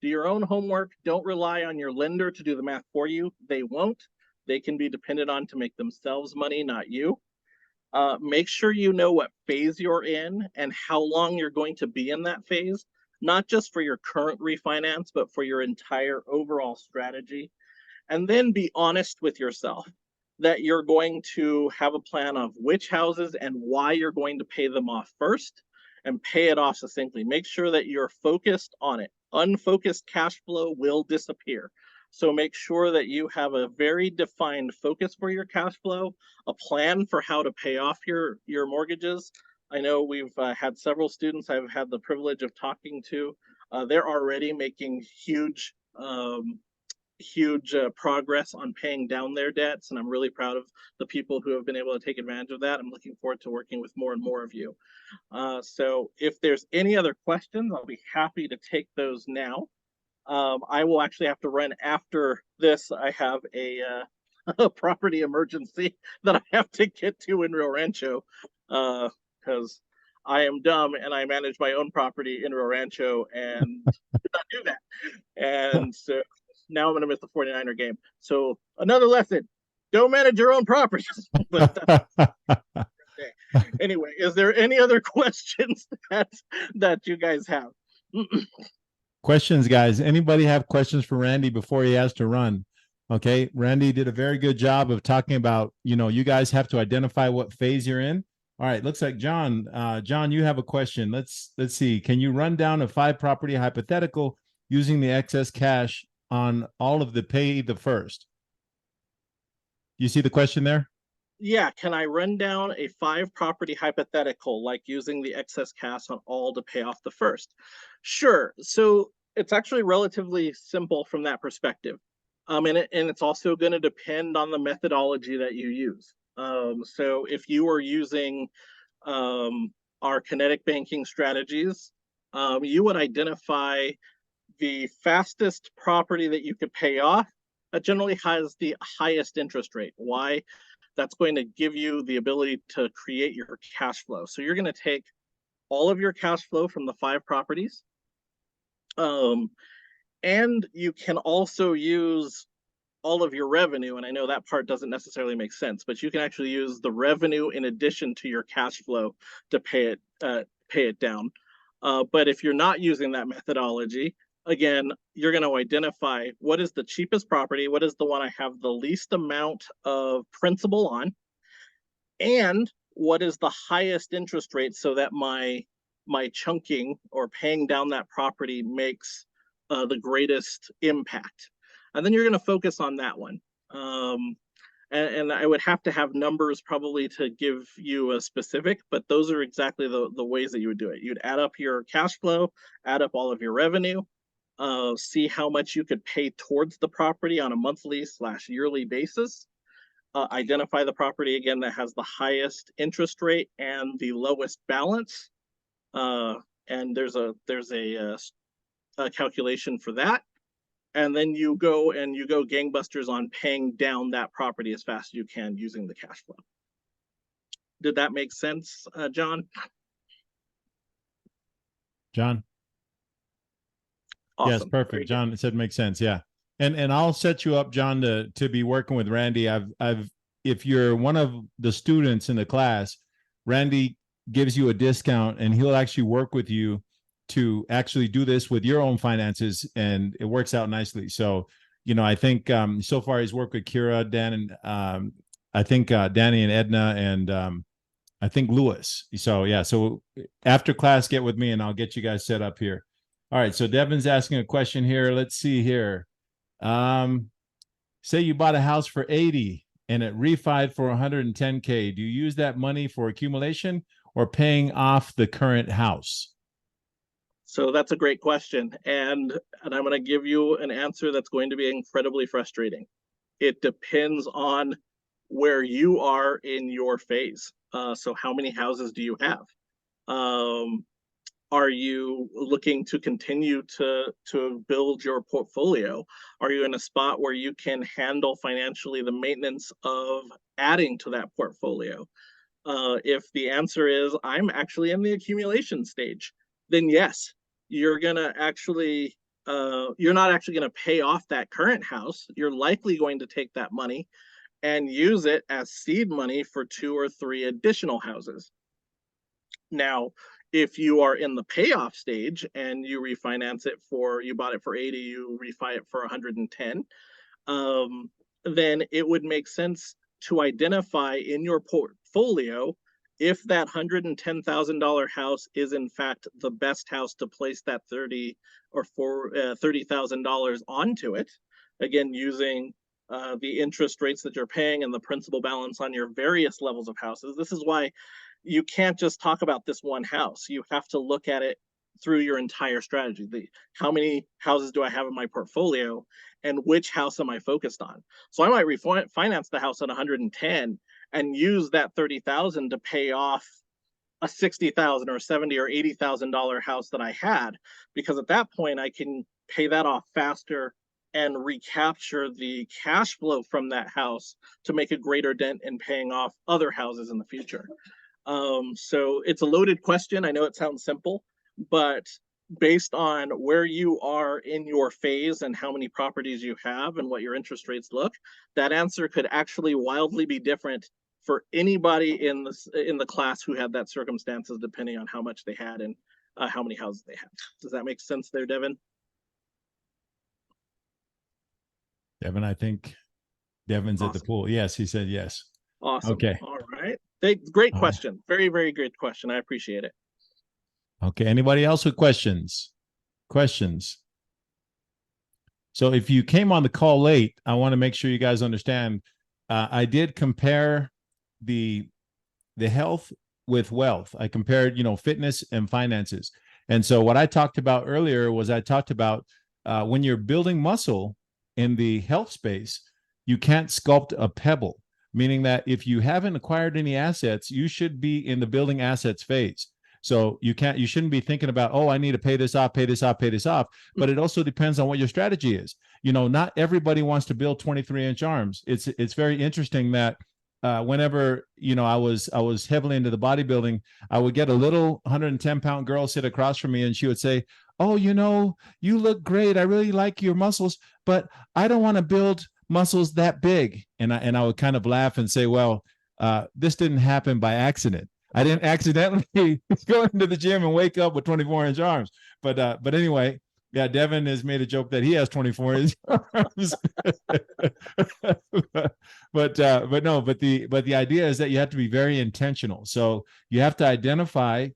Do your own homework. Don't rely on your lender to do the math for you. They won't. They can be depended on to make themselves money, not you. Make sure you know what phase you're in and how long you're going to be in that phase, not just for your current refinance, but for your entire overall strategy. And then be honest with yourself that you're going to have a plan of which houses and why you're going to pay them off first, and pay it off succinctly. Make sure that you're focused on it. Unfocused cash flow will disappear. So make sure that you have a very defined focus for your cash flow, a plan for how to pay off your mortgages. I know we've had several students I've had the privilege of talking to. They're already making huge huge progress on paying down their debts, and I'm really proud of the people who have been able to take advantage of that. I'm looking forward to working with more and more of you. So if there's any other questions, I'll be happy to take those now. I will actually have to run after this. I have a property emergency that I have to get to in Rio Rancho because I am dumb and I manage my own property in Rio Rancho and did not do that. And so now I'm going to miss the 49er game. So another lesson, don't manage your own properties. But anyway, is there any other questions that you guys have? Questions, guys. Anybody have questions for Randy before he has to run? Okay, Randy did a very good job of talking about, you guys have to identify what phase you're in. All right, looks like John. John, you have a question. Let's see. Can you run down a 5-property hypothetical using the excess cash on all of the pay the first? You see the question there? Yeah, can I run down a 5-property hypothetical, like using the excess cash on all to pay off the first? Sure. So it's actually relatively simple from that perspective. And it's also going to depend on the methodology that you use. So if you are using our kinetic banking strategies, you would identify the fastest property that you could pay off that generally has the highest interest rate. Why? That's going to give you the ability to create your cash flow. So you're going to take all of your cash flow from the 5 properties. And you can also use all of your revenue. And I know that part doesn't necessarily make sense, but you can actually use the revenue in addition to your cash flow to pay it down. But if you're not using that methodology, again, you're going to identify what is the cheapest property, what is the one I have the least amount of principal on, and what is the highest interest rate so that my chunking or paying down that property makes the greatest impact. And then you're going to focus on that one. And I would have to have numbers probably to give you a specific, but those are exactly the ways that you would do it. You'd add up your cash flow, add up all of your revenue, see how much you could pay towards the property on a monthly/yearly basis, identify the property again that has the highest interest rate and the lowest balance, and there's a calculation for that, and then you go gangbusters on paying down that property as fast as you can using the cash flow. Did that make sense, John? John? Awesome. Yes, perfect. John said makes sense. Yeah. And I'll set you up, John, to be working with Randy. If you're one of the students in the class, Randy gives you a discount and he'll actually work with you to actually do this with your own finances, and it works out nicely. So, I think so far he's worked with Kira, Dan, and I think Danny and Edna, and I think Lewis. So yeah, so after class, get with me and I'll get you guys set up here. All right, so Devin's asking a question here. Let's see here. Say you bought a house for 80 and it refied for 110K. Do you use that money for accumulation or paying off the current house? So that's a great question. And I'm going to give you an answer that's going to be incredibly frustrating. It depends on where you are in your phase. So how many houses do you have? Are you looking to continue to build your portfolio? Are you in a spot where you can handle financially the maintenance of adding to that portfolio? If the answer is, I'm actually in the accumulation stage, then yes, you're not actually going to pay off that current house. You're likely going to take that money and use it as seed money for 2 or 3 additional houses. Now, if you are in the payoff stage and you refinance it you bought it for 80, you refi it for 110, then it would make sense to identify in your portfolio if that $110,000 house is in fact the best house to place that $30,000 onto it. Again, using the interest rates that you're paying and the principal balance on your various levels of houses. This is why you can't just talk about this one house. You have to look at it through your entire strategy. How many houses do I have in my portfolio, and which house am I focused on? So I might refinance the house at 110 and use that 30,000 to pay off a 60,000 or 70 or $80,000 house that I had, because at that point I can pay that off faster and recapture the cash flow from that house to make a greater dent in paying off other houses in the future. So it's a loaded question. I know it sounds simple, but based on where you are in your phase and how many properties you have and what your interest rates look, that answer could actually wildly be different for anybody in the class who had that circumstances, depending on how much they had and how many houses they had. Does that make sense there, Devin? Devin, I think Devin's awesome. At the pool. Yes, he said yes. Awesome. Okay. All right. Great question. Very, very good question. I appreciate it. Okay. Anybody else with questions? So if you came on the call late, I want to make sure you guys understand. I did compare the health with wealth. I compared, fitness and finances. And so what I talked about earlier was when you're building muscle in the health space, you can't sculpt a pebble, meaning that if you haven't acquired any assets, you should be in the building assets phase. So you shouldn't be thinking about, oh, I need to pay this off. But it also depends on what your strategy is. Not everybody wants to build 23-inch arms. It's very interesting that whenever, I was heavily into the bodybuilding, I would get a little 110-pound girl sit across from me and she would say, oh, you look great. I really like your muscles, but I don't want to build muscles that big. And I would kind of laugh and say, well, this didn't happen by accident. I didn't accidentally go into the gym and wake up with 24-inch arms. But anyway, yeah, Devin has made a joke that he has 24-inch arms. but the idea is that you have to be very intentional. So you have to identify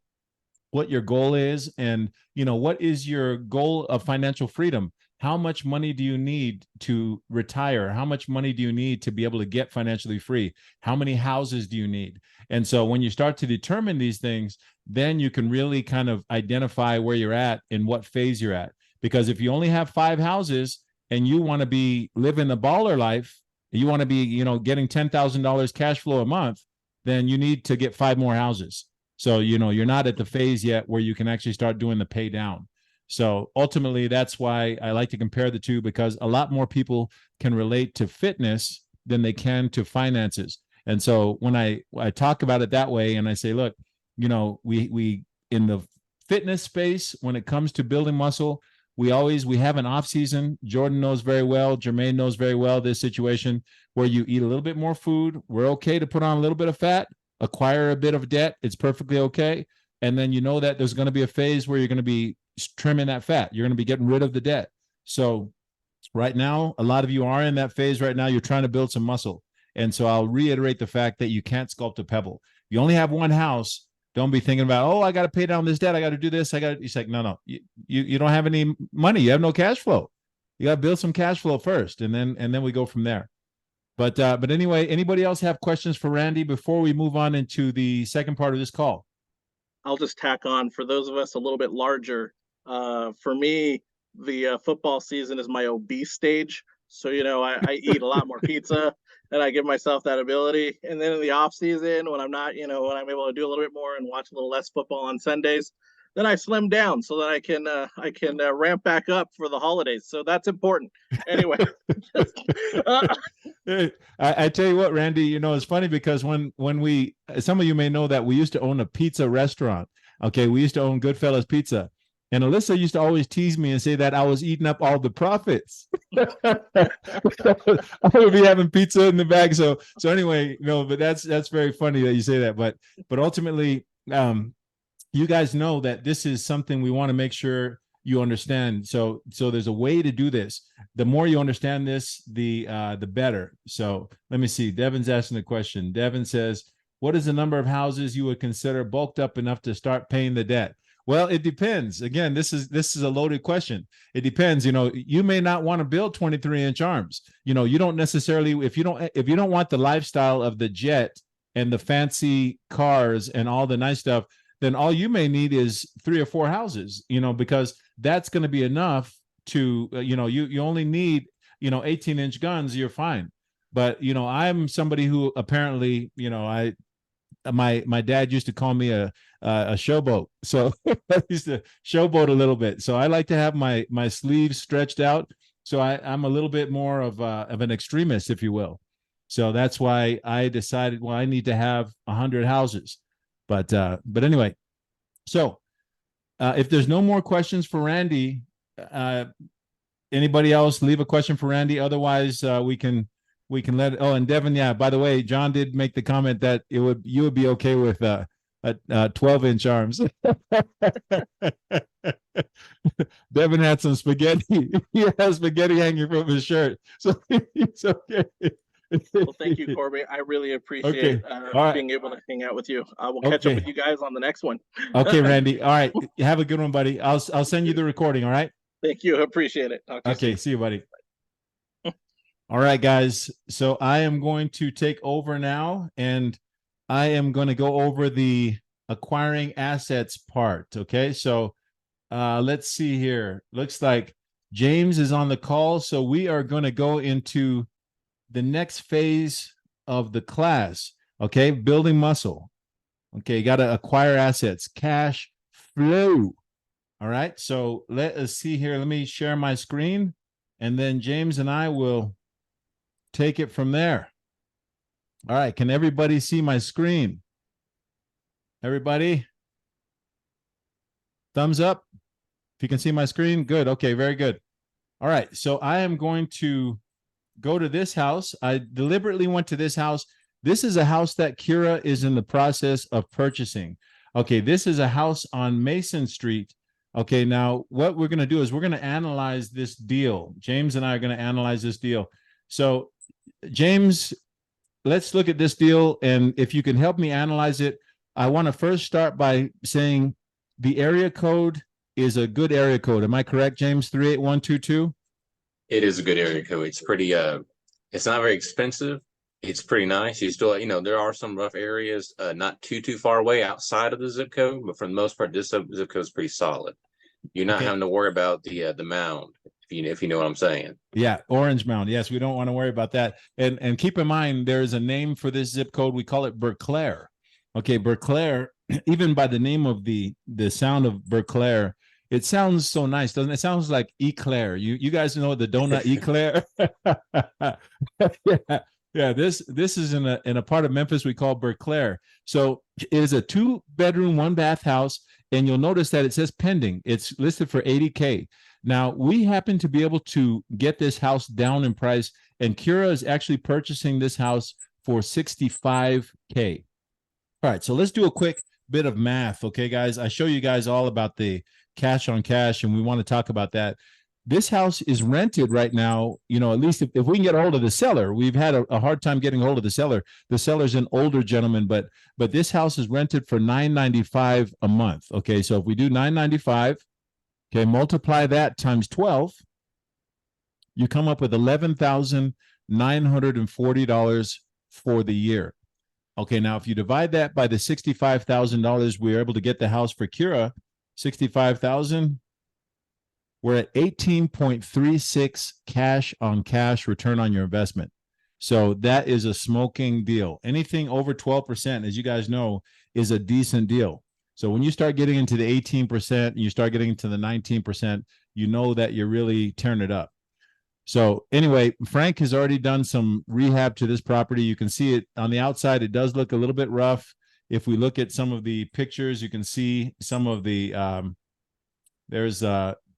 what your goal is, and what is your goal of financial freedom. How much money do you need to retire? How much money do you need to be able to get financially free? How many houses do you need? And so when you start to determine these things, then you can really kind of identify where you're at and what phase you're at. Because if you only have 5 houses and you want to be living the baller life, you want to be, getting $10,000 cash flow a month, then you need to get 5 more houses. So, you're not at the phase yet where you can actually start doing the pay down. So ultimately, that's why I like to compare the two, because a lot more people can relate to fitness than they can to finances. And so when I talk about it that way, and I say, look, we in the fitness space, when it comes to building muscle, we have an off season. Jordan knows very well, Jermaine knows very well this situation where you eat a little bit more food. We're okay to put on a little bit of fat, acquire a bit of debt. It's perfectly okay. And then that there's going to be a phase where you're going to be trimming that fat. You're going to be getting rid of the debt. So right now, a lot of you are in that phase right now. You're trying to build some muscle. And so I'll reiterate the fact that you can't sculpt a pebble. You only have one house. Don't be thinking about, oh, I got to pay down this debt. I got to do this. It's like, no. You don't have any money. You have no cash flow. You got to build some cash flow first. And then we go from there. But anyway, anybody else have questions for Randy before we move on into the second part of this call? I'll just tack on, for those of us a little bit larger, for me, the football season is my obese stage. So, I eat a lot more pizza and I give myself that ability. And then in the off season, when I'm not, when I'm able to do a little bit more and watch a little less football on Sundays, then I slim down so that I can ramp back up for the holidays. So that's important. Anyway. I tell you what, Randy, it's funny because when some of you may know that we used to own a pizza restaurant. Okay. We used to own Goodfellas Pizza. And Alyssa used to always tease me and say that I was eating up all the profits. I would be having pizza in the bag. So anyway, but that's very funny that you say that. But ultimately, you guys know that this is something we want to make sure you understand. So there's a way to do this. The more you understand this, the better. So let me see. Devin's asking a question. Devin says, what is the number of houses you would consider bulked up enough to start paying the debt? Well, it depends. Again, this is a loaded question. It depends. You may not want to build 23-inch arms. You don't necessarily, if you don't want the lifestyle of the jet and the fancy cars and all the nice stuff, then all you may need is 3 or 4 houses, because that's going to be enough to, you only need, 18-inch guns, you're fine. But, I'm somebody who apparently, my dad used to call me a showboat. So I used to showboat a little bit. So I like to have my sleeves stretched out. So I'm a little bit more of an extremist, if you will. So that's why I decided, well, I need to have 100 houses. But anyway, so if there's no more questions for Randy, anybody else leave a question for Randy? Otherwise, we can let it. Oh, and Devin, yeah. By the way, John did make the comment that you would be okay with 12-inch arms. Devin had some spaghetti. He has spaghetti hanging from his shirt, so he's okay. Well, thank you, Korbie. I really appreciate being able to hang out with you. I will catch up with you guys on the next one. Okay, Randy. All right. Have a good one, buddy. I'll send you the recording. All right. Thank you. Appreciate it. Okay. See you, buddy. All right, guys. So I am going to take over now, and I am going to go over the acquiring assets part. Okay. So let's see here. Looks like James is on the call. So we are going to go into the next phase of the class. Okay. Building muscle. Okay. You got to acquire assets, cash flow. All right. So let us see here. Let me share my screen, and then James and I will take it from there. All right. Can everybody see my screen? Everybody? Thumbs up. If you can see my screen, good. Okay, very good. All right. So I am going to go to this house. I deliberately went to this house. This is a house that Kira is in the process of purchasing. Okay, this is a house on Mason Street. Okay, now what we're going to do is we're going to analyze this deal. James and I are going to analyze this deal. So James, let's look at this deal, and if you can help me analyze it, I want to first start by saying the area code is a good area code. Am I correct, James? 38122? It is a good area code. It's pretty it's not very expensive. It's pretty nice. You still, there are some rough areas not too far away outside of the zip code, but for the most part, this zip code is pretty solid. You're not having to worry about the mound, if you know what I'm saying. Yeah, Orange Mound. Yes, we don't want to worry about that. And keep in mind, there's a name for this zip code. We call it Berclair. Okay, Berclair, even by the name of the sound of Berclair, it sounds so nice, doesn't it? It sounds like eclair. You guys know the donut eclair? Yeah. This is in a part of Memphis we call Berclair. So it is a 2-bedroom, 1-bath house, and you'll notice that it says pending. It's listed for $80K. Now, we happen to be able to get this house down in price, and Kira is actually purchasing this house for $65K. All right, so let's do a quick bit of math, okay, guys? I show you guys all about the cash on cash, and we want to talk about that. This house is rented right now, at least if we can get a hold of the seller. We've had a hard time getting a hold of the seller. The seller's an older gentleman, but this house is rented for $995 a month. Okay, so if we do $995, okay, multiply that times 12, you come up with $11,940 for the year. Okay, now if you divide that by the $65,000 we were able to get the house for Kira, 65,000, we're at 18.36 cash on cash return on your investment. So that is a smoking deal. Anything over 12%, as you guys know, is a decent deal. So when you start getting into the 18% and you start getting into the 19%, you know that you're really tearing it up. So anyway, Frank has already done some rehab to this property. You can see it on the outside. It does look a little bit rough. If we look at some of the pictures, you can see some of the,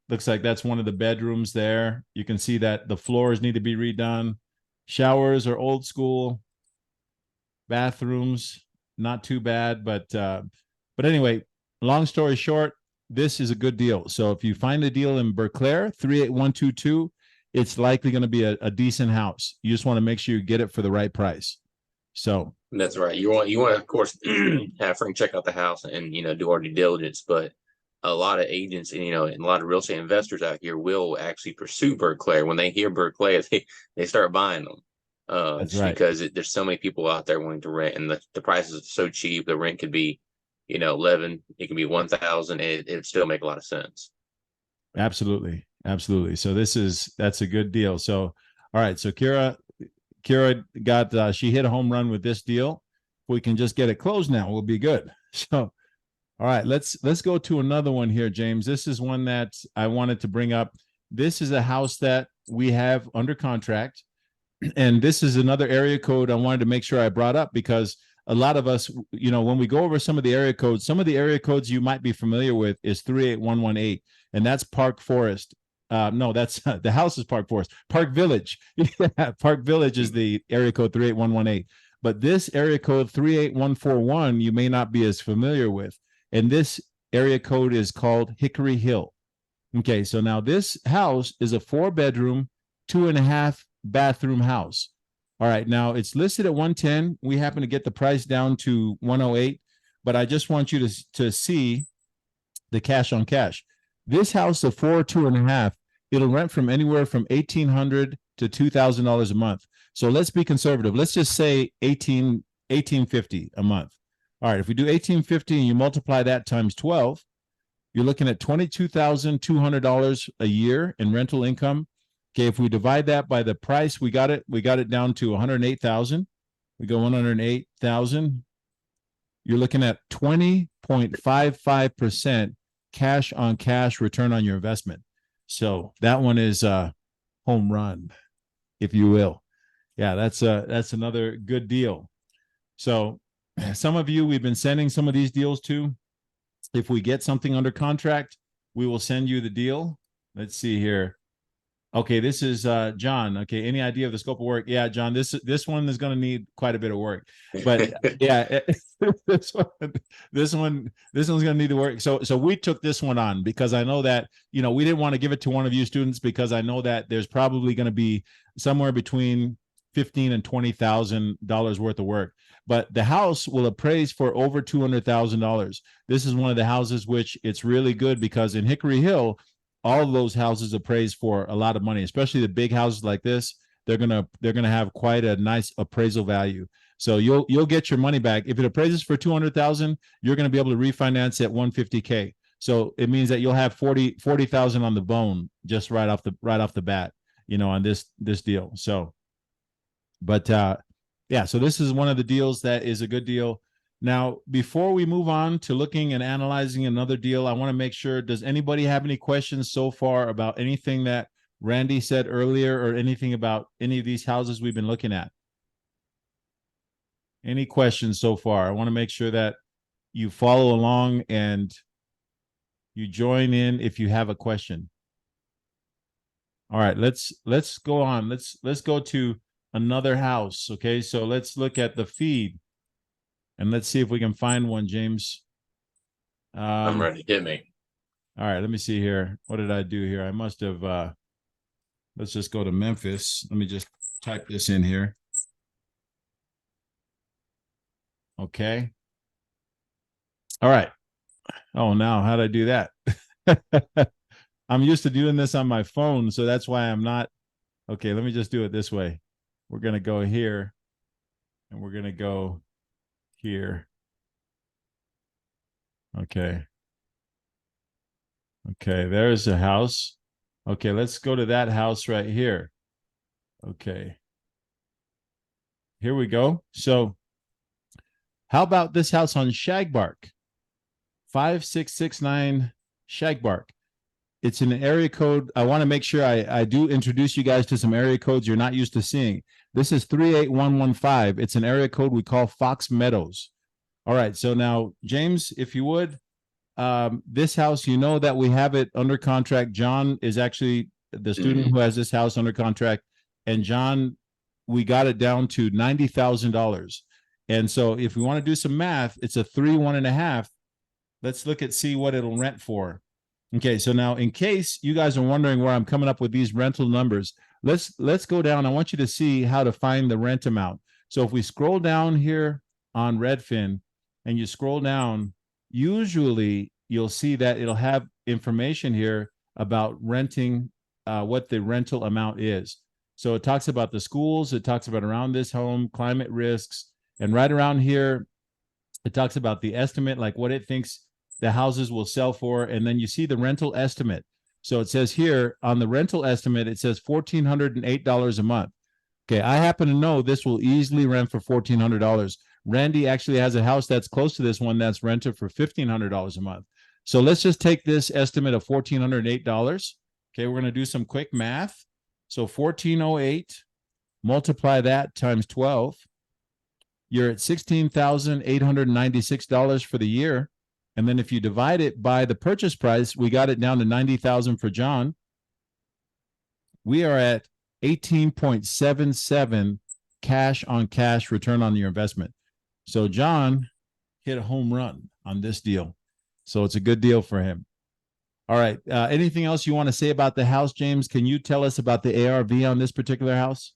looks like that's one of the bedrooms there. You can see that the floors need to be redone. Showers are old school. Bathrooms, not too bad, but anyway, long story short, this is a good deal. So if you find a deal in Berclair, 38122, it's likely going to be a decent house. You just want to make sure you get it for the right price. So that's right. You want to, of course, have Frank check out the house and do our due diligence, but a lot of agents and and a lot of real estate investors out here will actually pursue Berclair. When they hear Berclair, they start buying them. That's right. Because there's so many people out there wanting to rent, and the prices are so cheap. The rent could be 11, it can be 1,000, and it'd still make a lot of sense. Absolutely. Absolutely. So that's a good deal. So, all right. So Kira got, she hit a home run with this deal. If we can just get it closed now, we'll be good. So, all right, let's go to another one here, James. This is one that I wanted to bring up. This is a house that we have under contract. And this is another area code I wanted to make sure I brought up, because a lot of us, when we go over some of the area codes you might be familiar with is 38118, and that's Park Forest. No, that's the house is Park Forest. Park Village. Park Village is the area code 38118. But this area code 38141, you may not be as familiar with. And this area code is called Hickory Hill. Okay, so now this house is a 4-bedroom, 2.5 bathroom house. All right, now it's listed at 110. We happen to get the price down to 108, but I just want you to see the cash on cash. This house of 4, 2.5, it'll rent from anywhere from $1,800 to $2,000 a month. So let's be conservative. Let's just say $1,850 a month. All right, if we do $1,850 and you multiply that times 12, you're looking at $22,200 a year in rental income. Okay, if we divide that by the price, we got it down to 108,000. We go 108,000. You're looking at 20.55% cash on cash return on your investment. So that one is a home run, if you will. Yeah, that's another good deal. So some of you, we've been sending some of these deals to. If we get something under contract, we will send you the deal. Let's see here. Okay, this is John. Okay, any idea of the scope of work? Yeah, John, this one is going to need quite a bit of work. But yeah, this one's going to need to work. So we took this one on because I know that, we didn't want to give it to one of you students, because I know that there's probably going to be somewhere between $15,000 and $20,000 worth of work. But the house will appraise for over $200,000. This is one of the houses which it's really good, because in Hickory Hill, all of those houses appraise for a lot of money, especially the big houses like this. They're gonna have quite a nice appraisal value. So you'll get your money back. If it appraises for $200,000, you're gonna be able to refinance at $150K. So it means that you'll have 40,000 on the bone just right off the bat, on this deal. So, but yeah, so this is one of the deals that is a good deal. Now, before we move on to looking and analyzing another deal, I want to make sure, does anybody have any questions so far about anything that Randy said earlier, or anything about any of these houses we've been looking at? Any questions so far? I want to make sure that you follow along and you join in if you have a question. All right, let's go on. Let's go to another house. Okay, so let's look at the feed. And let's see if we can find one, James. I'm ready. Hit me. All right, let me see here. What did I do here? I must have, let's just go to Memphis. Let me just type this in here. Okay. All right. Oh, now how did I do that? I'm used to doing this on my phone, so that's why I'm not. Okay, let me just do it this way. We're going to go here, and we're going to go here. Okay, there's a house. Okay, let's go to that house right here. Okay, here we go. So how about this house on Shagbark? 5669 Shagbark. It's an area code. I want to make sure I do introduce you guys to some area codes you're not used to seeing. This is 38115. It's an area code we call Fox Meadows. All right. So now, James, if you would, this house, that we have it under contract. John is actually the student who has this house under contract. And John, we got it down to $90,000. And so if we want to do some math, it's a 3.5. Let's see what it'll rent for. Okay, so now in case you guys are wondering where I'm coming up with these rental numbers, let's go down. I want you to see how to find the rent amount. So if we scroll down here on Redfin and you scroll down, usually you'll see that it'll have information here about renting, what the rental amount is. So it talks about the schools, it talks about around this home, climate risks, and right around here, It talks about the estimate, like what it thinks the houses will sell for. And then you see the rental estimate. So it says here on the rental estimate, it says $1,408 a month. Okay, I happen to know this will easily rent for $1,400. Randy actually has a house that's close to this one that's rented for $1,500 a month. So let's just take this estimate of $1,408. Okay, we're going to do some quick math. So 1,408, multiply that times 12. You're at $16,896 for the year. And then if you divide it by the purchase price, we got it down to $90,000 for John. We are at 18.77 cash on cash return on your investment. So John hit a home run on this deal. So it's a good deal for him. All right. Anything else you want to say about the house, James? Can you tell us about the ARV on this particular house?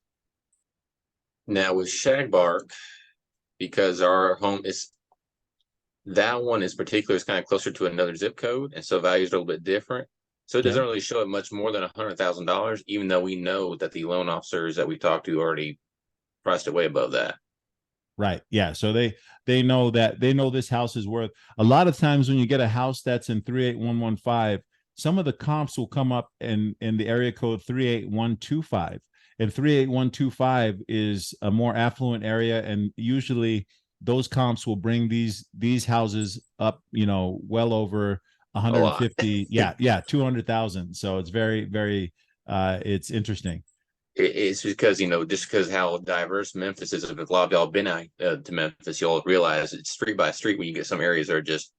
Now with Shagbark, because our home is, that one is particular, is kind of closer to another zip code, and so value is a little bit different. So it doesn't really show it much more than $100,000, even though we know that the loan officers that we talked to already priced it way above that. Right. Yeah. So they know that, they know this house is worth. A lot of times when you get a house that's in 38115, some of the comps will come up in the area code 38125. And 38125 is a more affluent area, and usually those comps will bring these houses up, well over 150. Yeah, 200,000. So it's very, very it's interesting. It's because, just because how diverse Memphis is. If a lot of y'all been out to Memphis, you'll realize it's street by street when you get some areas that are just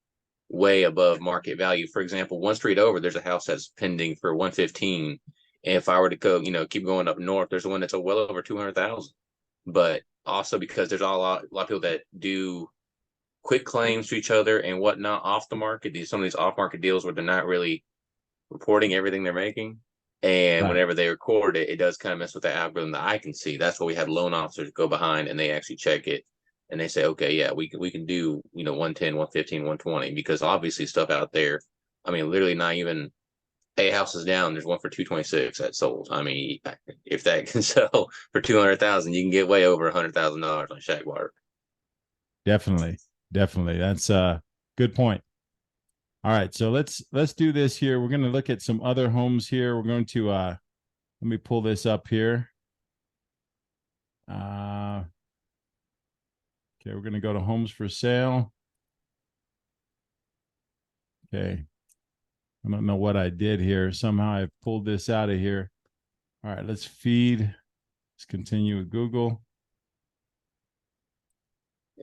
way above market value. For example, one street over, there's a house that's pending for 115. And if I were to go, keep going up north, there's one that's well over 200,000. But also because there's a lot of people that do quick claims to each other and whatnot off the market. Some of these off market deals where they're not really reporting everything they're making. And Right. whenever they record it, it does kind of mess with the algorithm that I can see. That's why we have loan officers go behind and they actually check it. And they say, okay, yeah, we can do, 110, 115, 120, because obviously stuff out there, literally not even 8 houses down, there's one for 226 that sold. If that can sell for 200,000, you can get way over $100,000 on Shagbark. Definitely. That's a good point. All right, so let's do this here. We're going to look at some other homes here. We're going to let me pull this up here. Okay, we're going to go to homes for sale. Okay. I don't know what I did here. Somehow I pulled this out of here. All right, let's feed. Let's continue with Google.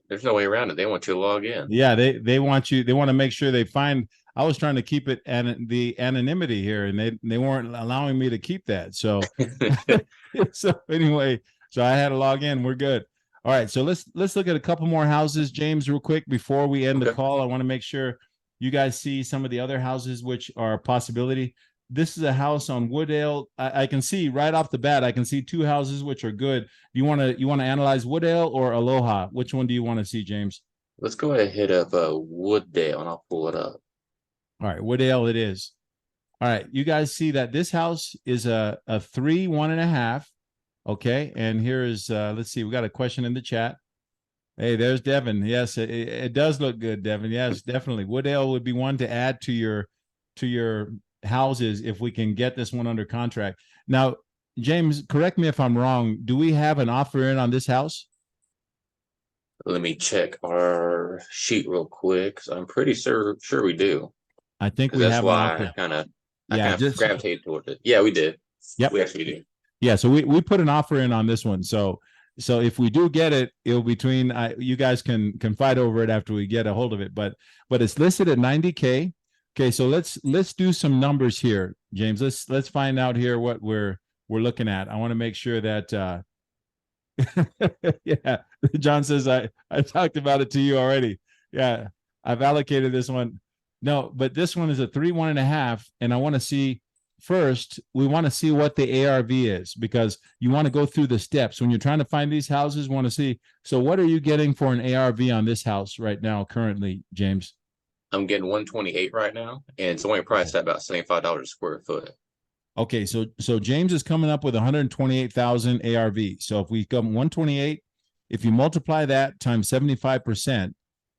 There's no way around it. They want you to log in. Yeah, they want you. They want to make sure they find. I was trying to keep it and the anonymity here, and they weren't allowing me to keep that. So, so anyway, so I had to log in. We're good. All right, so let's look at a couple more houses, James, real quick before we end the call. I want to make sure you guys see some of the other houses which are a possibility. This is a house on Woodale. I can see right off the bat, I can see 2 houses which are good. You want to analyze Woodale or Aloha? Which one do you want to see, James? Let's go ahead and hit up Wooddale, and I'll pull it up. All right, Woodale it is. All right, you guys see that this house is a 3, 1.5. Okay, and here is let's see, we got a question in the chat. Hey, there's Devin. Yes, it does look good, Devin. Yes, definitely. Woodale would be one to add to your houses if we can get this one under contract. Now, James, correct me if I'm wrong. Do we have an offer in on this house? Let me check our sheet real quick, because I'm pretty sure we do. I think we have an offer. I kind of gravitated towards it. Yeah, we did. Yep. We actually do. Yeah, so we put an offer in on this one. So if we do get it, it'll between you guys can fight over it after we get a hold of it. But it's listed at $90K. Okay, so let's do some numbers here, James. Let's find out here what we're looking at. I want to make sure that yeah, John says I talked about it to you already. Yeah, I've allocated this one. No, but this one is a 3, 1.5, and I want to see first. We want to see what the ARV is, because you want to go through the steps when you're trying to find these houses. Want to see. So, what are you getting for an ARV on this house right now, currently, James? I'm getting 128 right now, and it's only priced at about $75 a square foot. Okay, so James is coming up with 128,000 ARV. So if we come 128, if you multiply that times 75%,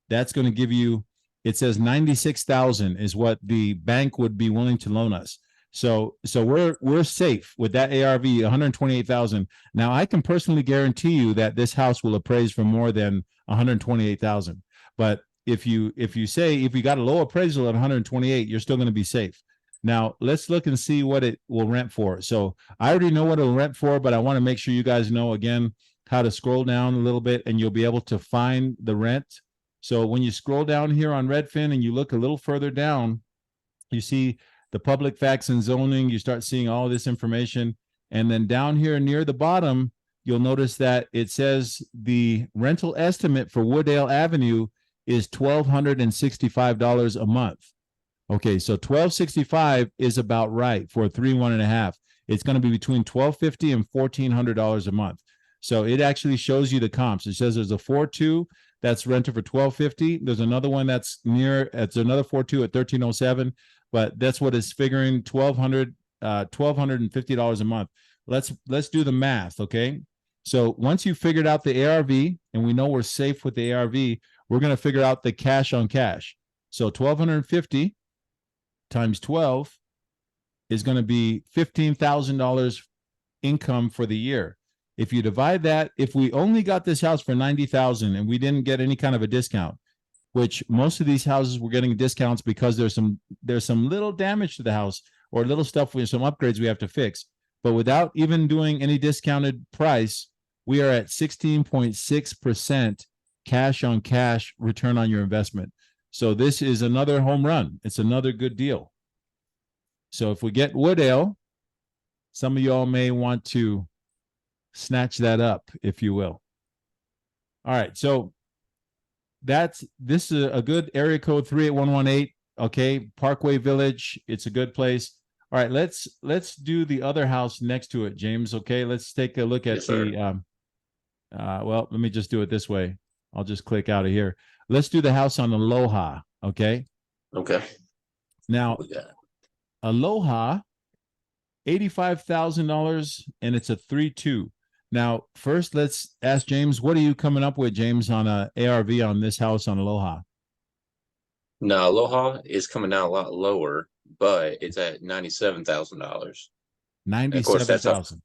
that's going to give you, it says 96,000 is what the bank would be willing to loan us. So we're safe with that ARV, 128,000. Now I can personally guarantee you that this house will appraise for more than 128,000. But if you got a low appraisal at 128, you're still going to be safe. Now let's look and see what it will rent for. So I already know what it'll rent for, but I want to make sure you guys know again how to scroll down a little bit and you'll be able to find the rent. So when you scroll down here on Redfin and you look a little further down, you see the public facts and zoning, you start seeing all this information. And then down here near the bottom, you'll notice that it says the rental estimate for Wooddale Avenue is $1,265 a month. Okay, so $1,265 is about right for a 3-1.5. It's going to be between $1,250 and $1,400 a month. So it actually shows you the comps. It says there's a 4.2 that's rented for $1,250. There's another one that's near, it's another 4.2 at $1,307, but that's what it's figuring, $1,250 a month. Let's do the math, okay? So once you figured out the ARV and we know we're safe with the ARV, we're going to figure out the cash on cash. So $1,250 times 12 is going to be $15,000 income for the year. If you divide that, if we only got this house for $90,000 and we didn't get any kind of a discount, which most of these houses we're getting discounts because there's some little damage to the house or little stuff with some upgrades we have to fix. But without even doing any discounted price, we are at 16.6% cash on cash return on your investment. So this is another home run. It's another good deal. So if we get Wooddale, some of y'all may want to snatch that up, if you will. All right. So this is a good area code 38118. Okay. Parkway Village. It's a good place. All right. Let's do the other house next to it, James. Okay. Let's take a look at well, let me just do it this way. I'll just click out of here. Let's do the house on Aloha. Okay. Okay. Now, Aloha, $85,000, and it's a 3.2. Now, first, let's ask James, what are you coming up with, James, on a ARV on this house on Aloha? No, Aloha is coming out a lot lower, but it's at $97,000. $97,000.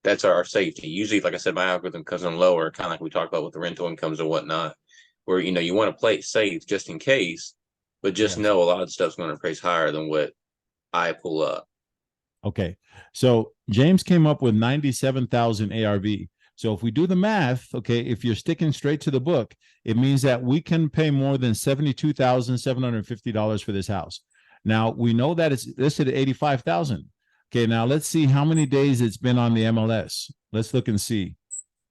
That's our safety. Usually, like I said, my algorithm comes in lower, kind of like we talked about with the rental incomes and whatnot, where you want to play it safe just in case, but just know a lot of stuff's going to price higher than what I pull up. Okay, so James came up with 97,000 ARV. So if we do the math, okay, if you're sticking straight to the book, it means that we can pay more than $72,750 for this house. Now we know that it's listed at 85,000. Okay, now let's see how many days it's been on the MLS. Let's look and see.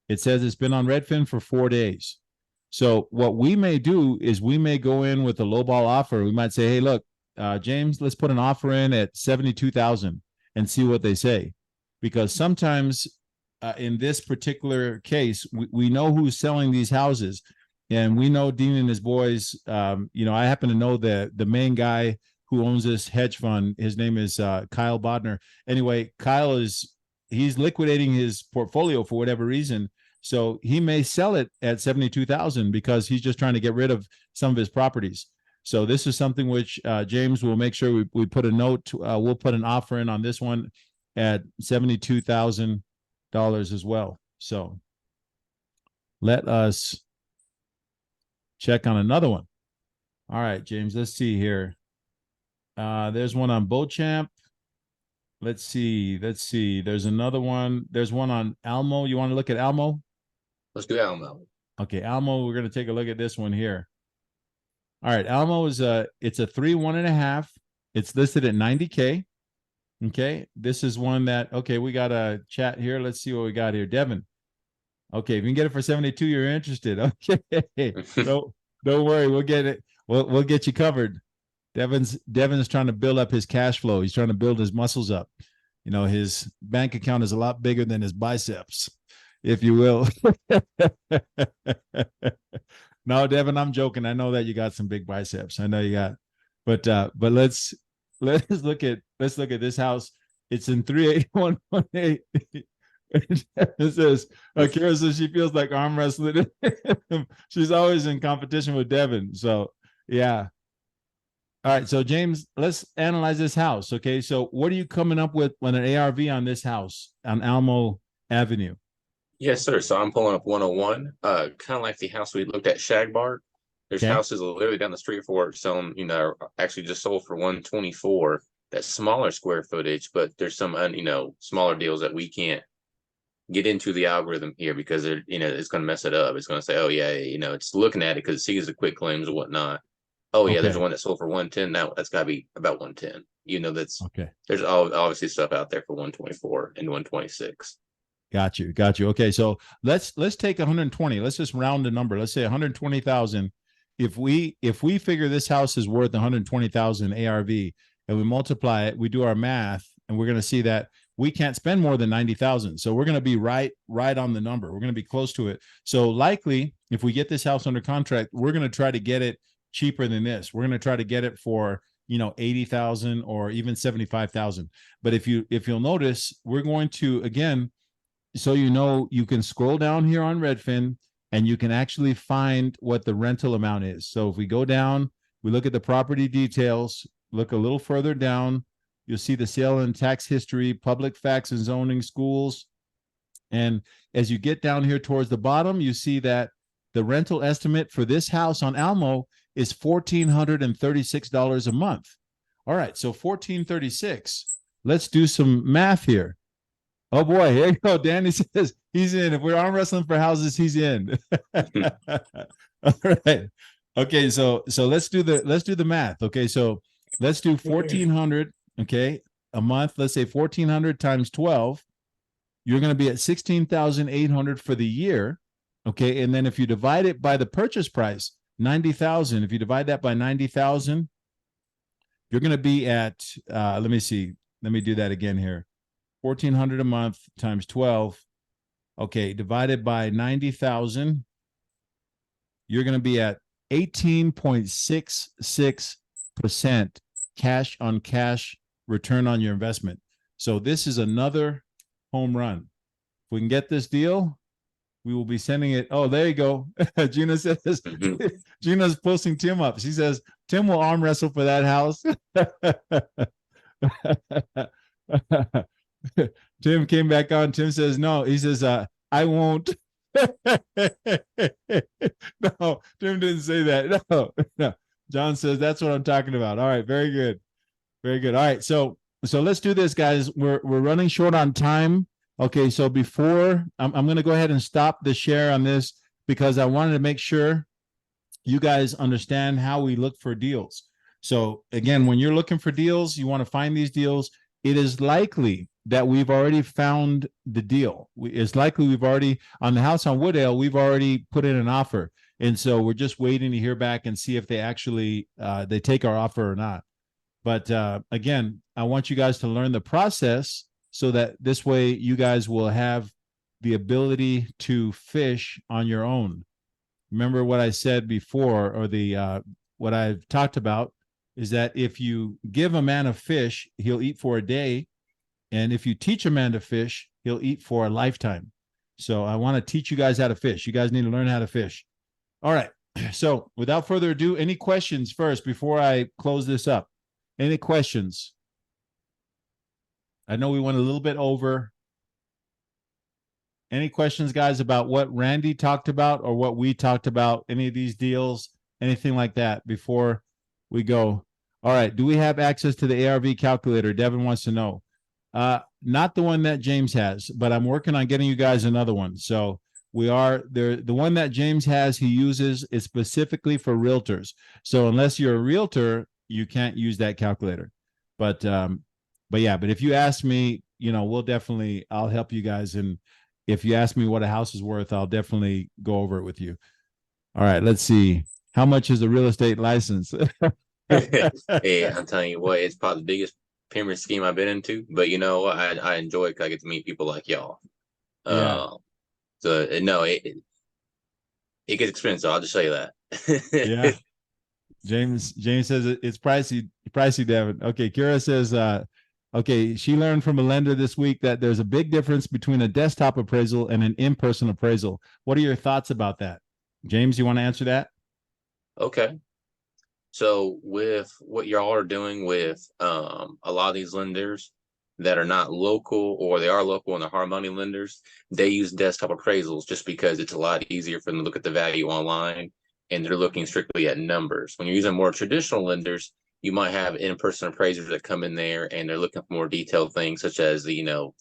It says it's been on Redfin for 4 days. So what we may do is we may go in with a lowball offer. We might say, hey, look, James, let's put an offer in at 72,000 and see what they say. Because sometimes in this particular case, we know who's selling these houses, and we know Dean and his boys. I happen to know the main guy who owns this hedge fund. His name is Kyle Bodner. Anyway, Kyle he's liquidating his portfolio for whatever reason. So he may sell it at 72,000 because he's just trying to get rid of some of his properties. So this is something which James will make sure we put a note. We'll put an offer in on this one at $72,000 as well. So let us check on another one. All right, James, let's see here. There's one on Beauchamp. Let's see. There's another one. There's one on Almo. You want to look at Almo? Let's do Almo. Okay, Almo, we're going to take a look at this one here. All right, Almo is it's a 3-1.5. It's listed at 90K. Okay, this is one that, okay, we got a chat here. Let's see what we got here. Devin. Okay, if you can get it for 72, you're interested. Okay, don't worry, we'll get it. We'll get you covered. Devin's trying to build up his cash flow. He's trying to build his muscles up. His bank account is a lot bigger than his biceps, if you will. No, Devin, I'm joking. I know that you got some big biceps. I know you got, but let's look at this house. It's in 38118. It says, Kara says she feels like arm wrestling. She's always in competition with Devin. So, yeah. All right. So, James, let's analyze this house. Okay. So, what are you coming up with on an ARV on this house on Almo Avenue? Yes, sir. So I'm pulling up 101. Kind of like the house we looked at, Shagbark. There's Okay. houses literally down the street for it selling, actually just sold for 124. That's smaller square footage, but there's some, smaller deals that we can't get into the algorithm here because it's going to mess it up. It's going to say, oh yeah, it's looking at it because it sees the quick claims and whatnot. Oh yeah, there's Okay. one that sold for 110. Now that's got to be about 110. Okay. There's obviously stuff out there for 124 and 126. Got you. Got you. Okay. So let's take 120. Let's just round the number. Let's say 120,000. If we figure this house is worth 120,000 ARV and we multiply it, we do our math, and we're going to see that we can't spend more than 90,000. So we're going to be right on the number. We're going to be close to it. So likely, if we get this house under contract, we're going to try to get it cheaper than this. We're going to try to get it for 80,000 or even 75,000. But if you'll notice, we're going to, again, so you can scroll down here on Redfin and you can actually find what the rental amount is. So if we go down, we look at the property details, look a little further down, you'll see the sale and tax history, public facts and zoning, schools. And as you get down here towards the bottom, you see that the rental estimate for this house on Almo is $1,436 a month. All right, so $1,436. Let's do some math here. Oh boy, here you go. Danny says he's in. If we're arm wrestling for houses, he's in. All right. Okay, so let's do the math. Okay, so let's do 1,400. Okay, a month. Let's say 1,400 times 12. You're going to be at 16,800 for the year. Okay, and then if you divide it by the purchase price, 90,000. If you divide that by 90,000, you're going to be at. Let me see. Let me do that again here. 1,400 a month times 12. Okay, divided by 90,000, you're going to be at 18.66% cash on cash return on your investment. So this is another home run. If we can get this deal, we will be sending it. Oh, there you go. Gina says, Gina's posting Tim up. She says, Tim will arm wrestle for that house. Tim came back on. Tim says, no. He says, I won't. No, Tim didn't say that. No. John says, that's what I'm talking about. All right. Very good. Very good. All right. So let's do this, guys. We're running short on time. Okay. So before I'm going to go ahead and stop the share on this because I wanted to make sure you guys understand how we look for deals. So again, when you're looking for deals, you want to find these deals. It is likely that we've already found the deal. It's likely we've already, on the house on Woodale, we've already put in an offer. And so we're just waiting to hear back and see if they actually, they take our offer or not. But again, I want you guys to learn the process so that this way you guys will have the ability to fish on your own. Remember what I said before, or what I've talked about, is that if you give a man a fish, he'll eat for a day. And if you teach a man to fish, he'll eat for a lifetime. So I want to teach you guys how to fish. You guys need to learn how to fish. All right. So without further ado, any questions first before I close this up? Any questions? I know we went a little bit over. Any questions, guys, about what Randy talked about or what we talked about, any of these deals, anything like that before we go? All right. Do we have access to the ARV calculator? Devin wants to know. Not the one that James has, but I'm working on getting you guys another one. So we are there. The one that James has, he uses is specifically for realtors. So unless you're a realtor, you can't use that calculator. But yeah, but if you ask me, I'll help you guys. And if you ask me what a house is worth, I'll definitely go over it with you. All right, let's see. How much is a real estate license? Hey, I'm telling you what, it's probably the biggest pyramid scheme I've been into. But I enjoy it because I get to meet people like y'all. Yeah. So no, it gets expensive. I'll just tell you that. Yeah. James says it's pricey, Devin. Okay, Kira says Okay, she learned from a lender this week that there's a big difference between a desktop appraisal and an in-person appraisal. What are your thoughts about that? James, you want to answer that? Okay. So with what y'all are doing with a lot of these lenders that are not local, or they are local and they're hard money lenders, they use desktop appraisals just because it's a lot easier for them to look at the value online, and they're looking strictly at numbers. When you're using more traditional lenders, you might have in-person appraisers that come in there and they're looking for more detailed things, such as the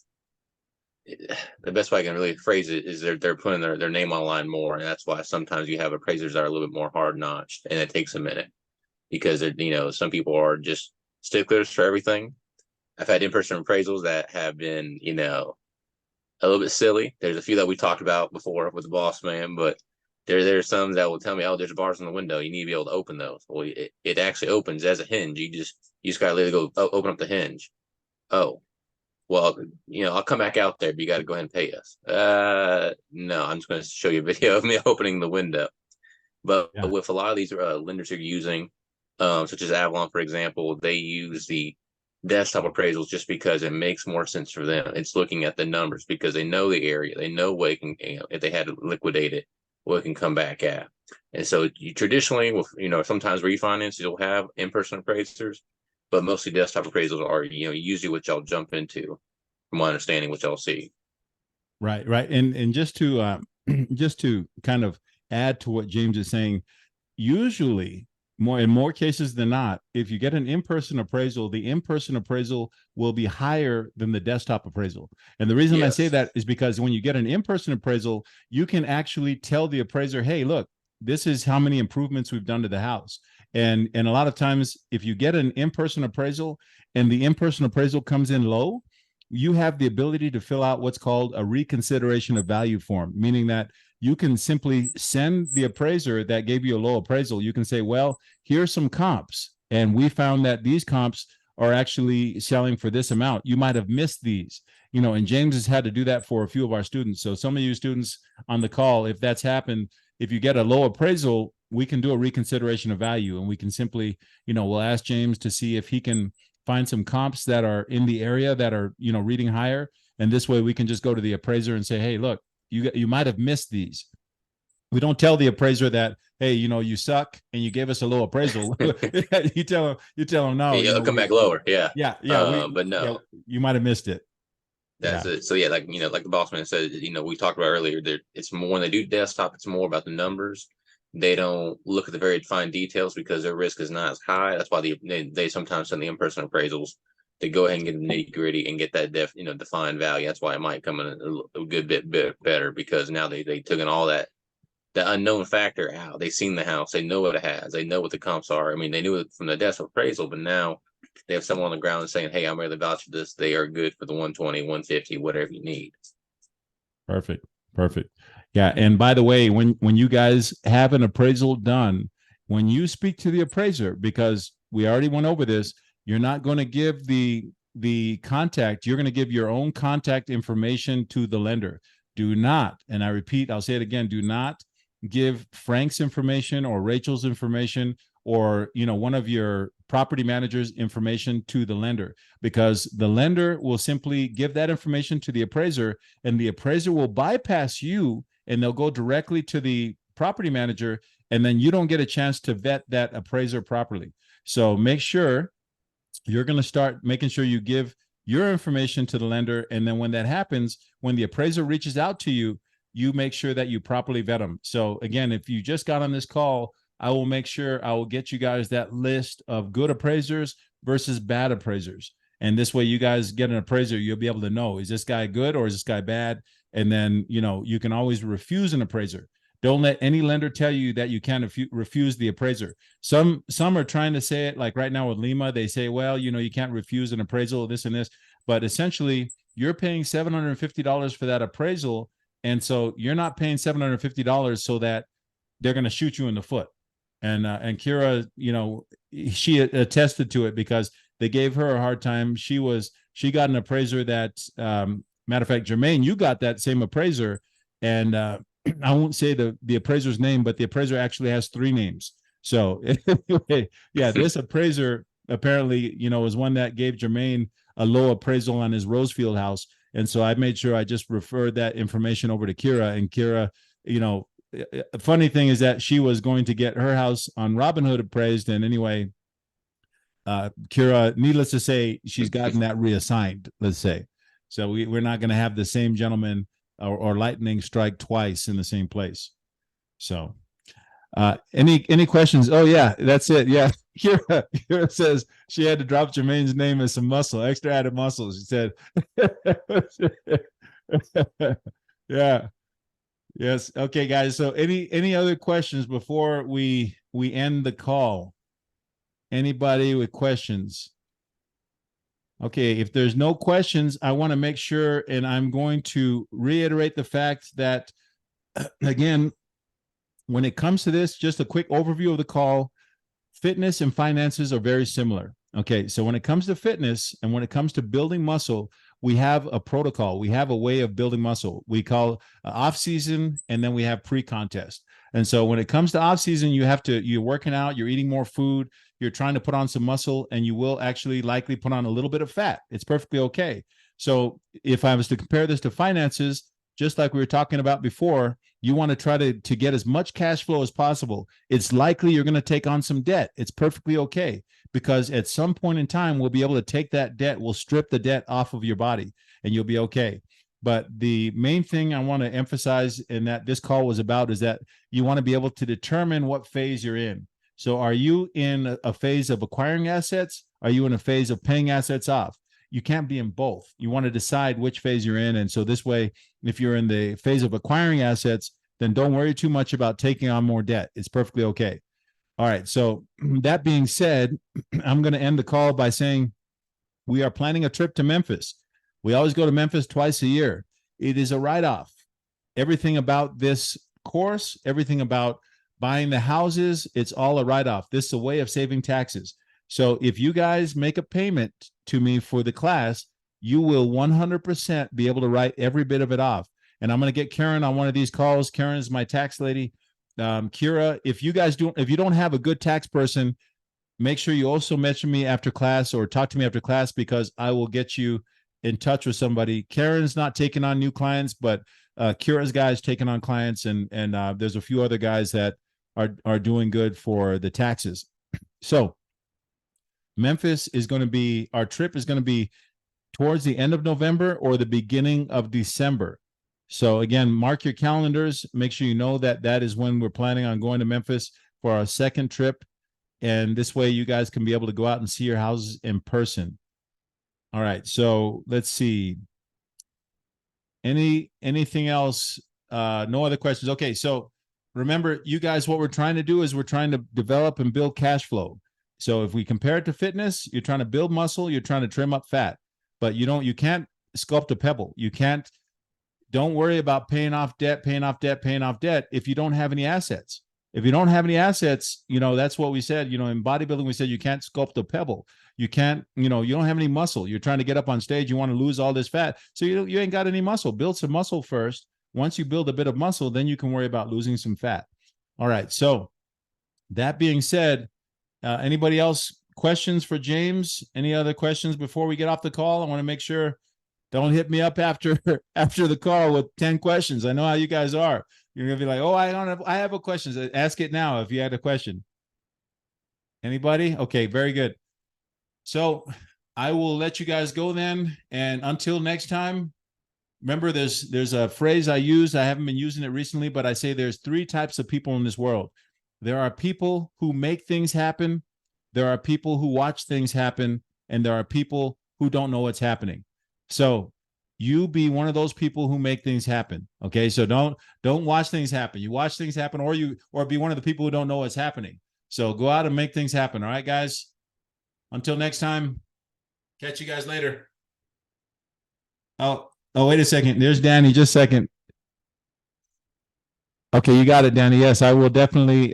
best way I can really phrase it is they're putting their name online more, and that's why sometimes you have appraisers that are a little bit more hard notched, and it takes a minute because some people are just sticklers for everything. I've had in-person appraisals that have been a little bit silly. There's a few that we talked about before with the boss man, but there's some that will tell me, oh, there's bars in the window, you need to be able to open those. Well, it actually opens as a hinge. You just gotta literally go open up the hinge. Oh, well, I'll come back out there, but you got to go ahead and pay us. No, I'm just going to show you a video of me opening the window. But Yeah. with a lot of these lenders you're using, such as Avalon, for example, they use the desktop appraisals just because it makes more sense for them. It's looking at the numbers because they know the area, they know what it can, if they had to liquidate it, what it can come back at. And so you traditionally, with sometimes refinance, you'll have in-person appraisers, but mostly desktop appraisals are usually what y'all jump into, from my understanding, what y'all see. Right, right. And just to just to kind of add to what James is saying, usually in more cases than not, if you get an in-person appraisal, the in-person appraisal will be higher than the desktop appraisal. And the reason I say that is because when you get an in-person appraisal, you can actually tell the appraiser, hey, look, this is how many improvements we've done to the house. And a lot of times, if you get an in-person appraisal and the in-person appraisal comes in low, you have the ability to fill out what's called a reconsideration of value form, meaning that you can simply send the appraiser that gave you a low appraisal. You can say, well, here's some comps, and we found that these comps are actually selling for this amount. You might have missed these, and James has had to do that for a few of our students. So some of you students on the call, if that's happened, if you get a low appraisal, we can do a reconsideration of value, and we can simply, we'll ask James to see if he can find some comps that are in the area that are, reading higher. And this way we can just go to the appraiser and say, hey, look, you might have missed these. We don't tell the appraiser that, hey, you suck and you gave us a low appraisal. you tell them no. It'll come back lower. Yeah. But no, you might have missed it. That's it. So like the boss man said, we talked about earlier, it's more when they do desktop, it's more about the numbers. They don't look at the very fine details because their risk is not as high. That's why they sometimes send the in-person appraisals to go ahead and get the nitty gritty and get that defined value. That's why it might come in a good bit better, because now they took in all that unknown factor out. They've seen the house, they know what it has, they know what the comps are. I mean, they knew it from the desktop appraisal, but now they have someone on the ground saying, hey, I'm ready to vouch for this. They are good for the 120, 150, whatever you need. Perfect. Yeah. And by the way, when you guys have an appraisal done, when you speak to the appraiser, because we already went over this, you're not going to give the contact, you're going to give your own contact information to the lender. Do not, and I repeat, I'll say it again, do not give Frank's information or Rachel's information or one of your property manager's information to the lender, because the lender will simply give that information to the appraiser, and the appraiser will bypass you and they'll go directly to the property manager, and then you don't get a chance to vet that appraiser properly. So make sure you're going to start making sure you give your information to the lender, and then when that happens, when the appraiser reaches out to you, you make sure that you properly vet them. So again, if you just got on this call, I will make sure I will get you guys that list of good appraisers versus bad appraisers. And this way you guys get an appraiser, you'll be able to know, is this guy good or is this guy bad? And then, you can always refuse an appraiser. Don't let any lender tell you that you can't refuse the appraiser. Some are trying to say it, like right now with Lima, they say, well, you can't refuse an appraisal, this and this. But essentially, you're paying $750 for that appraisal. And so you're not paying $750 so that they're going to shoot you in the foot. And Kira, she attested to it because they gave her a hard time. She got an appraiser that, matter of fact, Jermaine, you got that same appraiser, and I won't say the appraiser's name, but the appraiser actually has 3 names. So anyway, yeah, this appraiser apparently, was one that gave Jermaine a low appraisal on his Rosefield house. And so I made sure I just referred that information over to Kira. And Kira, you know, a funny thing is that she was going to get her house on Robinhood appraised. And anyway, Kira, needless to say, she's gotten that reassigned, let's say. So we're not going to have the same gentleman or lightning strike twice in the same place. So any questions? Oh yeah, that's it. Yeah. Kira says she had to drop Jermaine's name as some muscle, extra added muscle. She said, yeah. Yes. Okay, guys. So any other questions before we end the call? Anybody with questions? Okay, if there's no questions, I want to make sure, and I'm going to reiterate the fact that, again, when it comes to this, just a quick overview of the call, fitness and finances are very similar. Okay, so when it comes to fitness and when it comes to building muscle, we have a protocol. We have a way of building muscle. We call off season, and then we have pre-contest. And so when it comes to off season, you're working out, you're eating more food, you're trying to put on some muscle, and you will actually likely put on a little bit of fat. It's perfectly okay. So if I was to compare this to finances, just like we were talking about before, you want to try to get as much cash flow as possible. It's likely you're going to take on some debt. It's perfectly okay, because at some point in time, we'll be able to take that debt, we'll strip the debt off of your body, and you'll be okay. But the main thing I want to emphasize, and that this call was about, is that you want to be able to determine what phase you're in. So are you in a phase of acquiring assets? Are you in a phase of paying assets off? You can't be in both. You want to decide which phase you're in. And so this way, if you're in the phase of acquiring assets, then don't worry too much about taking on more debt. It's perfectly okay. All right. So that being said, I'm going to end the call by saying we are planning a trip to Memphis. We always go to Memphis twice a year. It is a write-off. Everything about this course, everything about buying the houses, it's all a write-off. This is a way of saving taxes. So if you guys make a payment to me for the class, you will 100% be able to write every bit of it off. And I'm going to get Karen on one of these calls. Karen is my tax lady. Kira, if you don't have a good tax person, make sure you also mention me after class or talk to me after class, because I will get you in touch with somebody. Karen's not taking on new clients, but Kira's guys taking on clients, and there's a few other guys that are doing good for the taxes. So Memphis is going to be, our trip is going to be towards the end of November or the beginning of December. So again, mark your calendars. Make sure you know that that is when we're planning on going to Memphis for our second trip. And this way you guys can be able to go out and see your houses in person. All right. So let's see. Anything else? No other questions. Okay. So remember, you guys, what we're trying to do is we're trying to develop and build cash flow. So if we compare it to fitness, you're trying to build muscle, you're trying to trim up fat, but you can't sculpt a pebble. Don't worry about paying off debt if you don't have any assets. If you don't have any assets, that's what we said, in bodybuilding, we said you can't sculpt a pebble. You can't, you don't have any muscle. You're trying to get up on stage. You want to lose all this fat. So you ain't got any muscle. Build some muscle first. Once you build a bit of muscle, then you can worry about losing some fat. All right. So that being said, anybody else questions for James? Any other questions before we get off the call? I want to make sure, don't hit me up after the call with 10 questions. I know how you guys are. You're going to be like, oh, I have a question. Ask it now if you had a question. Anybody? Okay, very good. So I will let you guys go then. And until next time, remember, there's a phrase I use. I haven't been using it recently, but I say there's 3 types of people in this world. There are people who make things happen. There are people who watch things happen. And there are people who don't know what's happening. So you be one of those people who make things happen. Okay. So don't watch things happen. You watch things happen, or be one of the people who don't know what's happening. So go out and make things happen. All right, guys. Until next time, catch you guys later. Oh, wait a second. There's Danny. Just a second. Okay, you got it, Danny. Yes, I will definitely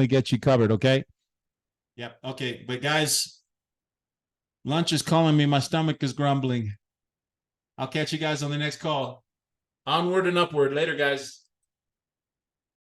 get you covered. Okay. Yep. Okay. But guys, lunch is calling me. My stomach is grumbling. I'll catch you guys on the next call. Onward and upward. Later, guys.